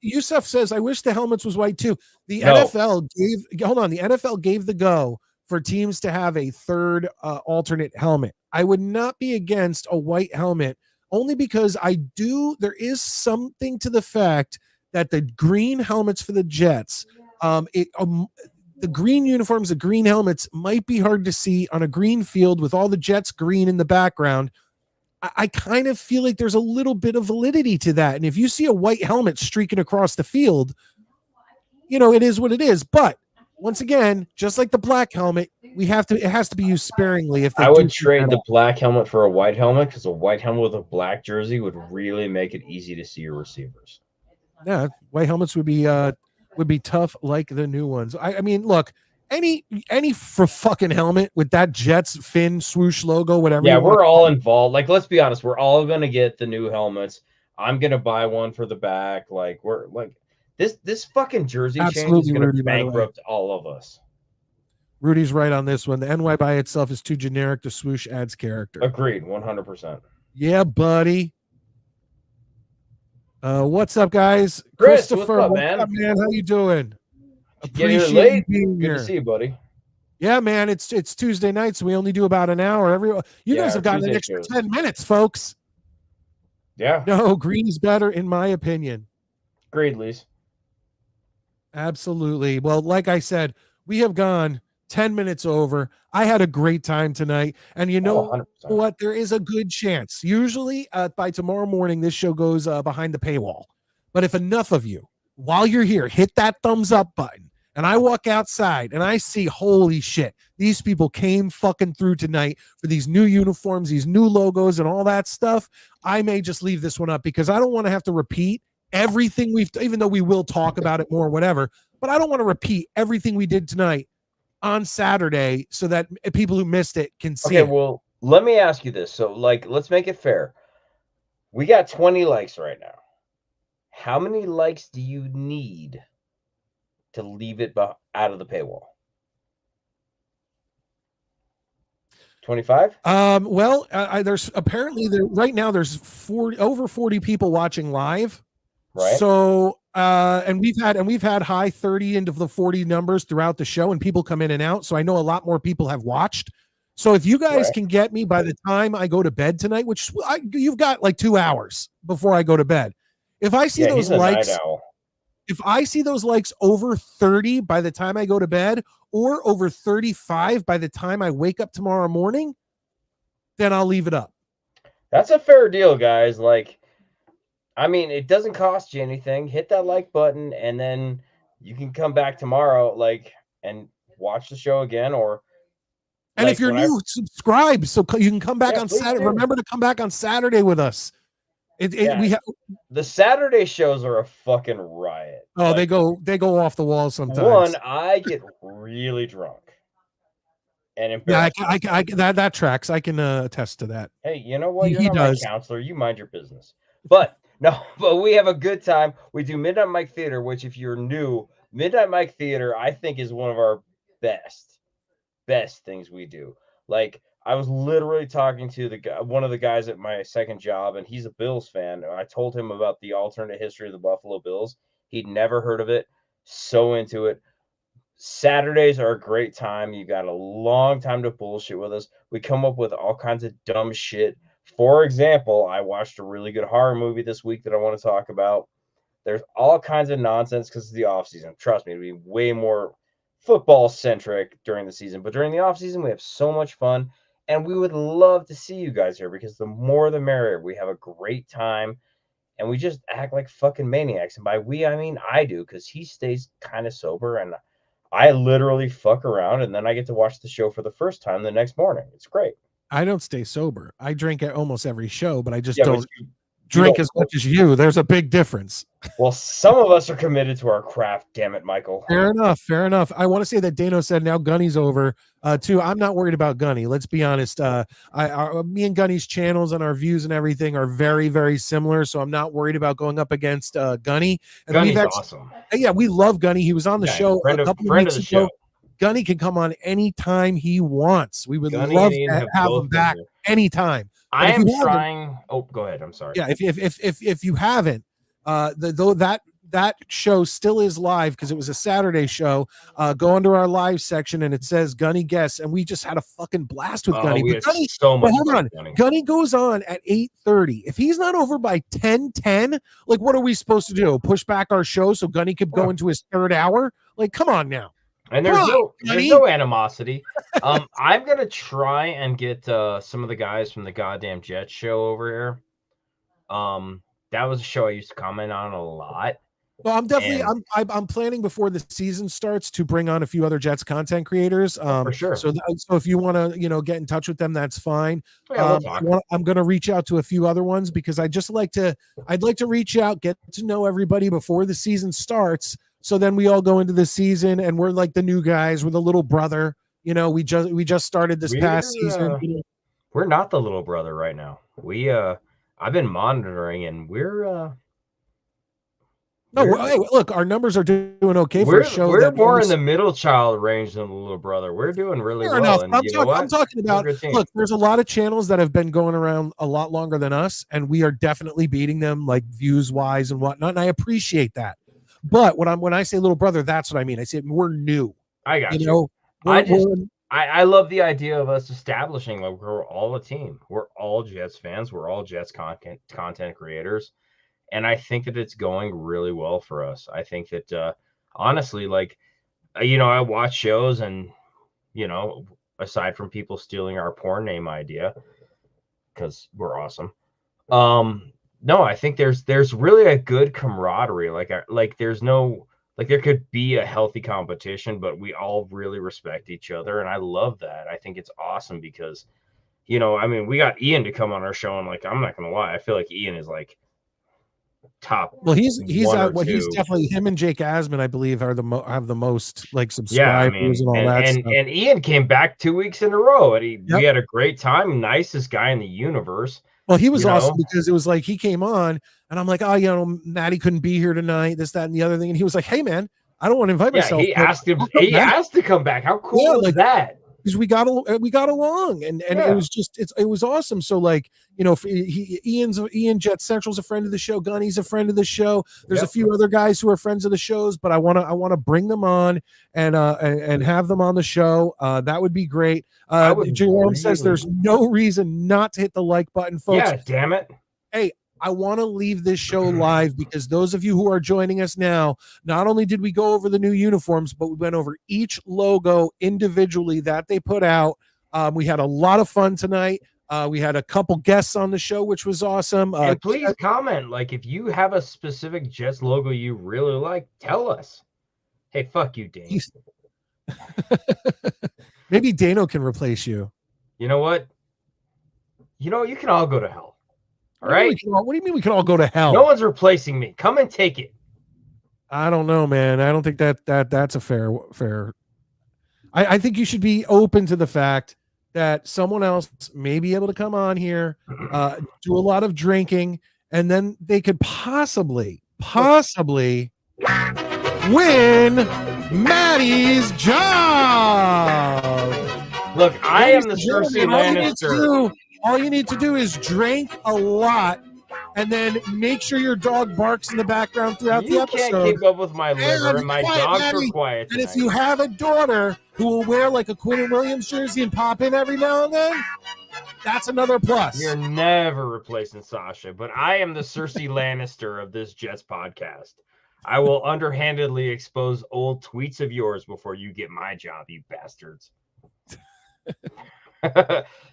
[SPEAKER 1] Yusuf says, I wish the helmets was white too. The NFL gave the go for teams to have a third alternate helmet. I would not be against a white helmet only because there is something to the fact that the green helmets for the Jets, the green uniforms, the green helmets might be hard to see on a green field with all the Jets green in the background. I kind of feel like there's a little bit of validity to that. And if you see a white helmet streaking across the field, it is what it is. But once again, just like the black helmet, it has to be used sparingly. If I
[SPEAKER 2] would trade the black helmet for a white helmet, because a white helmet with a black jersey would really make it easy to see your receivers.
[SPEAKER 1] Yeah, white helmets would be tough like the new ones. I mean, look, any for fucking helmet with that Jets fin swoosh logo, whatever.
[SPEAKER 2] Yeah, we're all involved. Like, let's be honest, we're all gonna get the new helmets. I'm gonna buy one for the back. Like, we're like this fucking jersey change is gonna bankrupt all of us.
[SPEAKER 1] Rudy's right on this one. The NY by itself is too generic. The swoosh adds character.
[SPEAKER 2] Agreed, 100%.
[SPEAKER 1] Yeah, buddy. What's up, guys?
[SPEAKER 2] Chris,
[SPEAKER 1] Christopher,
[SPEAKER 2] what's up, man?
[SPEAKER 1] How you doing?
[SPEAKER 2] Appreciate you being here. Good to see you, buddy.
[SPEAKER 1] Yeah, man. It's Tuesday night, so we only do about an hour. You guys have gotten an extra 10 minutes, folks.
[SPEAKER 2] Yeah.
[SPEAKER 1] No, green is better, in my opinion.
[SPEAKER 2] Agreed, Lise.
[SPEAKER 1] Absolutely. Well, like I said, we have gone 10 minutes over. I had a great time tonight. And you know what? There is a good chance. Usually by tomorrow morning, this show goes behind the paywall. But if enough of you, while you're here, hit that thumbs up button and I walk outside and I see, holy shit, these people came fucking through tonight for these new uniforms, these new logos and all that stuff, I may just leave this one up because I don't want to have to repeat everything even though we will talk about it more, whatever, but I don't want to repeat everything we did tonight on Saturday so that people who missed it can see it.
[SPEAKER 2] Well, let me ask you this. So, like, let's make it fair. We got 20 likes right now. How many likes do you need to leave it out of the paywall? 25?
[SPEAKER 1] Well, there's apparently right now there's over 40 people watching live.
[SPEAKER 2] Right.
[SPEAKER 1] So, and we've had high 30 into the 40 numbers throughout the show, and people come in and out. So I know a lot more people have watched. So if you guys can get me by the time I go to bed tonight, which you've got like 2 hours before I go to bed. If I see those likes, if I see those likes over 30 by the time I go to bed, or over 35 by the time I wake up tomorrow morning, then I'll leave it up.
[SPEAKER 2] That's a fair deal, guys. Like, I mean, it doesn't cost you anything. Hit that like button, and then you can come back tomorrow, like, and watch the show again.
[SPEAKER 1] And if you're new, subscribe so you can come back on Saturday. Remember to come back on Saturday with us. We have
[SPEAKER 2] the Saturday shows are a fucking riot.
[SPEAKER 1] Oh, like, they go off the wall sometimes.
[SPEAKER 2] One, I get really drunk. And
[SPEAKER 1] that tracks. I can attest to that.
[SPEAKER 2] Hey, you know what? You're not my counselor. You mind your business. But we have a good time. We do Midnight Mike Theater, which, if you're new, Midnight Mike Theater, I think, is one of our best things we do. Like, I was literally talking to one of the guys at my second job, and he's a Bills fan. I told him about the alternate history of the Buffalo Bills. He'd never heard of it. So into it. Saturdays are a great time. You got a long time to bullshit with us. We come up with all kinds of dumb shit. For example, I watched a really good horror movie this week that I want to talk about. There's all kinds of nonsense because it's the off season. Trust me, it'll be way more football centric during the season. But during the off season, we have so much fun. And we would love to see you guys here because the more the merrier. We have a great time. And we just act like fucking maniacs. And by we, I mean I do, because he stays kind of sober. And I literally fuck around. And then I get to watch the show for the first time the next morning. It's great.
[SPEAKER 1] I don't stay sober. I drink at almost every show, but I just don't drink as much as you. There's a big difference.
[SPEAKER 2] Well, some of us are committed to our craft. Damn it, Michael.
[SPEAKER 1] Fair enough. I want to say that Dano said now Gunny's over too. I'm not worried about Gunny. Let's be honest. Me and Gunny's channels and our views and everything are very, very similar. So I'm not worried about going up against Gunny. And
[SPEAKER 2] Gunny's awesome.
[SPEAKER 1] Yeah, we love Gunny. He was on the show a couple of weeks ago. Gunny can come on anytime he wants. We would love to have him back anytime.
[SPEAKER 2] I am trying. Oh, go ahead. I'm sorry.
[SPEAKER 1] Yeah, if you haven't, though that show still is live because it was a Saturday show. Go under our live section and it says Gunny Guests, and we just had a fucking blast with Gunny.
[SPEAKER 2] We had so much fun.
[SPEAKER 1] Gunny goes on at 8:30. If he's not over by 10:10, like what are we supposed to do? Push back our show so Gunny could go into his third hour? Like, come on now.
[SPEAKER 2] And there's no animosity. I'm gonna try and get some of the guys from the Goddamn Jets show over here. That was a show I used to comment on a lot.
[SPEAKER 1] Well, I'm definitely I'm planning before the season starts to bring on a few other Jets content creators.
[SPEAKER 2] For sure.
[SPEAKER 1] So if you want to get in touch with them, that's fine.
[SPEAKER 2] Yeah, we'll
[SPEAKER 1] I'm going to reach out to a few other ones because I'd like to reach out, get to know everybody before the season starts. So then we all go into the season and we're like the new guys. We're the little brother. We just started this past season.
[SPEAKER 2] We're not the little brother right now. I've been monitoring and we're
[SPEAKER 1] look, our numbers are doing okay for a show.
[SPEAKER 2] We're more in the middle child range than the little brother. We're doing really well.
[SPEAKER 1] Enough. I'm talking about, look, there's a lot of channels that have been going around a lot longer than us, and we are definitely beating them, like views wise and whatnot. And I appreciate that. But when I say little brother, that's what I mean. I say we're new.
[SPEAKER 2] I got you. I love the idea of us establishing like we're all a team. We're all Jets fans. We're all Jets content creators. And I think that it's going really well for us. I think that, honestly, like, I watch shows and, aside from people stealing our porn name idea, because we're awesome. No, I think there's really a good camaraderie. Like there's no Like there could be a healthy competition, but we all really respect each other. And I love that. I think it's awesome because, you know, I mean, we got Ian to come on our show, and like, I'm not going to lie. I feel like Ian is like top.
[SPEAKER 1] Well, he's
[SPEAKER 2] one or
[SPEAKER 1] well, he's
[SPEAKER 2] two.
[SPEAKER 1] definitely him and Jake Asman, I believe, are have the most like
[SPEAKER 2] Yeah, I
[SPEAKER 1] subscribers
[SPEAKER 2] mean,
[SPEAKER 1] and all that
[SPEAKER 2] and
[SPEAKER 1] stuff.
[SPEAKER 2] and Ian came back 2 weeks in a row, and we
[SPEAKER 1] Yep.
[SPEAKER 2] had a great time. Nicest guy in the universe.
[SPEAKER 1] Well, he was
[SPEAKER 2] you
[SPEAKER 1] awesome
[SPEAKER 2] know?
[SPEAKER 1] because it was like he came on and I'm like, oh, you know, Maddie couldn't be here tonight, this, that, and the other thing. And he was like, hey, man, I don't want to invite
[SPEAKER 2] Yeah,
[SPEAKER 1] myself.
[SPEAKER 2] he
[SPEAKER 1] but
[SPEAKER 2] asked him.
[SPEAKER 1] I'll come
[SPEAKER 2] He
[SPEAKER 1] back.
[SPEAKER 2] asked to come back. How cool
[SPEAKER 1] Yeah,
[SPEAKER 2] was
[SPEAKER 1] like,
[SPEAKER 2] that?
[SPEAKER 1] because we got along, and
[SPEAKER 2] Yeah.
[SPEAKER 1] it was just it was awesome. So like, you know, Ian Jet Central's a friend of the show. Gunny's a friend of the show. There's a few other guys who are friends of the shows, but I want to bring them on and have them on the show. That would be great. Jerome says there's no reason not to hit the like button, folks.
[SPEAKER 2] Yeah, damn it.
[SPEAKER 1] Hey, I want to leave this show live because those of you who are joining us now, not only did we go over the new uniforms, but we went over each logo individually that they put out. We had a lot of fun tonight. We had a couple guests on the show, which was awesome.
[SPEAKER 2] And please comment. Like, if you have a specific Jets logo you really like, tell us. Hey, fuck you, Dane.
[SPEAKER 1] Maybe Dano can replace you.
[SPEAKER 2] You know what? You know, you can all go to hell. All right?
[SPEAKER 1] What do you mean we can all go to hell?
[SPEAKER 2] No one's replacing me. Come and take it.
[SPEAKER 1] I don't know, man. I don't think that's a fair. I think you should be open to the fact that someone else may be able to come on here, do a lot of drinking, and then they could possibly win Maddie's job.
[SPEAKER 2] Look, I am the Cersei Lannister.
[SPEAKER 1] All you need to do is drink a lot and then make sure your dog barks in the background throughout the episode.
[SPEAKER 2] You can't keep up with my liver, and my dogs are quiet tonight.
[SPEAKER 1] And if you have a daughter who will wear like a Quinn and Williams jersey and pop in every now and then, that's another plus.
[SPEAKER 2] You're never replacing Sasha, but I am the Cersei Lannister of this Jets podcast. I will underhandedly expose old tweets of yours before you get my job, you bastards.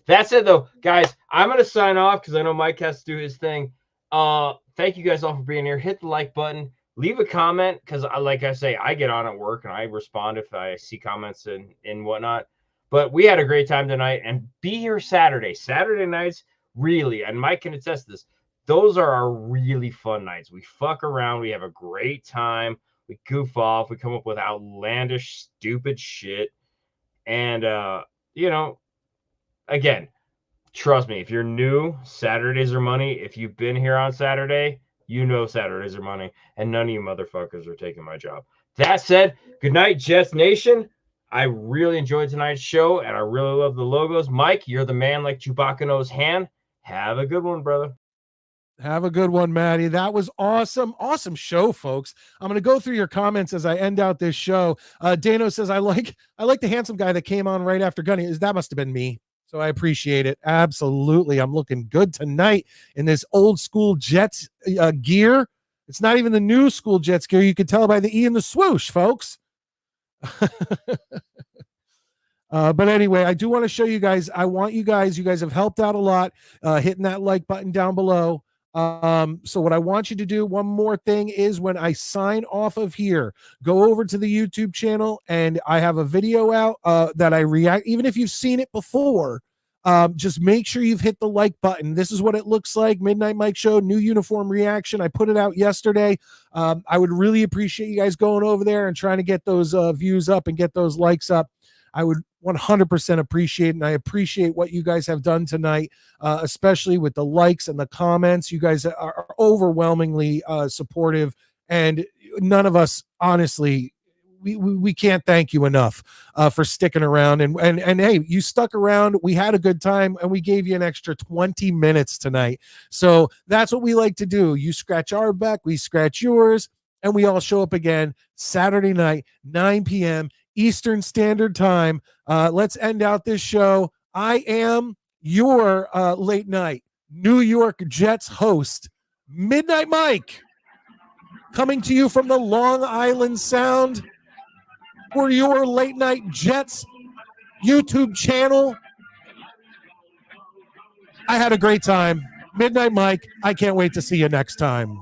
[SPEAKER 2] That's it, though, guys. I'm going to sign off because I know Mike has to do his thing. Thank you guys all for being here. Hit the like button. Leave a comment because, like I say, I get on at work and I respond if I see comments and whatnot. But we had a great time tonight, and be here Saturday. Saturday nights, really, and Mike can attest to this, those are our really fun nights. We fuck around. We have a great time. We goof off. We come up with outlandish, stupid shit. And, you know, again, trust me, if you're new, Saturdays are money. If you've been here on Saturday, you know Saturdays are money, and none of you motherfuckers are taking my job. That said, good night, Jets Nation. I really enjoyed tonight's show, and I really love the logos. Mike, you're the man like Chewbacca knows hand. Have a good one, brother.
[SPEAKER 1] Have a good one, Maddie. That was awesome. Awesome show, folks. I'm going to go through your comments as I end out this show. Dano says, I like the handsome guy that came on right after Gunny. That must have been me. So I appreciate it. Absolutely. I'm looking good tonight in this old school Jets gear. It's not even the new school Jets gear. You can tell by the E and the swoosh, folks. But anyway, I do want to show you guys. You guys have helped out a lot, hitting that like button down below. So what I want you to do, one more thing, is when I sign off of here, go over to the YouTube channel, and I have a video out that I react. Even if you've seen it before, just make sure you've hit the like button. This is what it looks like. Midnight Mike Show, new uniform reaction. I put it out yesterday. I would really appreciate you guys going over there and trying to get those views up and get those likes up. I would 100% appreciate it, and I appreciate what you guys have done tonight, especially with the likes and the comments. You guys are overwhelmingly supportive, and none of us, honestly, we can't thank you enough for sticking around. And hey, you stuck around. We had a good time, and we gave you an extra 20 minutes tonight. So that's what we like to do. You scratch our back, we scratch yours, and we all show up again Saturday night, 9 p.m. Eastern Standard Time. Let's end out this show. I am your late night New York Jets host, Midnight Mike, coming to you from the Long Island Sound for your late night Jets YouTube channel. I had a great time. Midnight Mike, I can't wait to see you next time.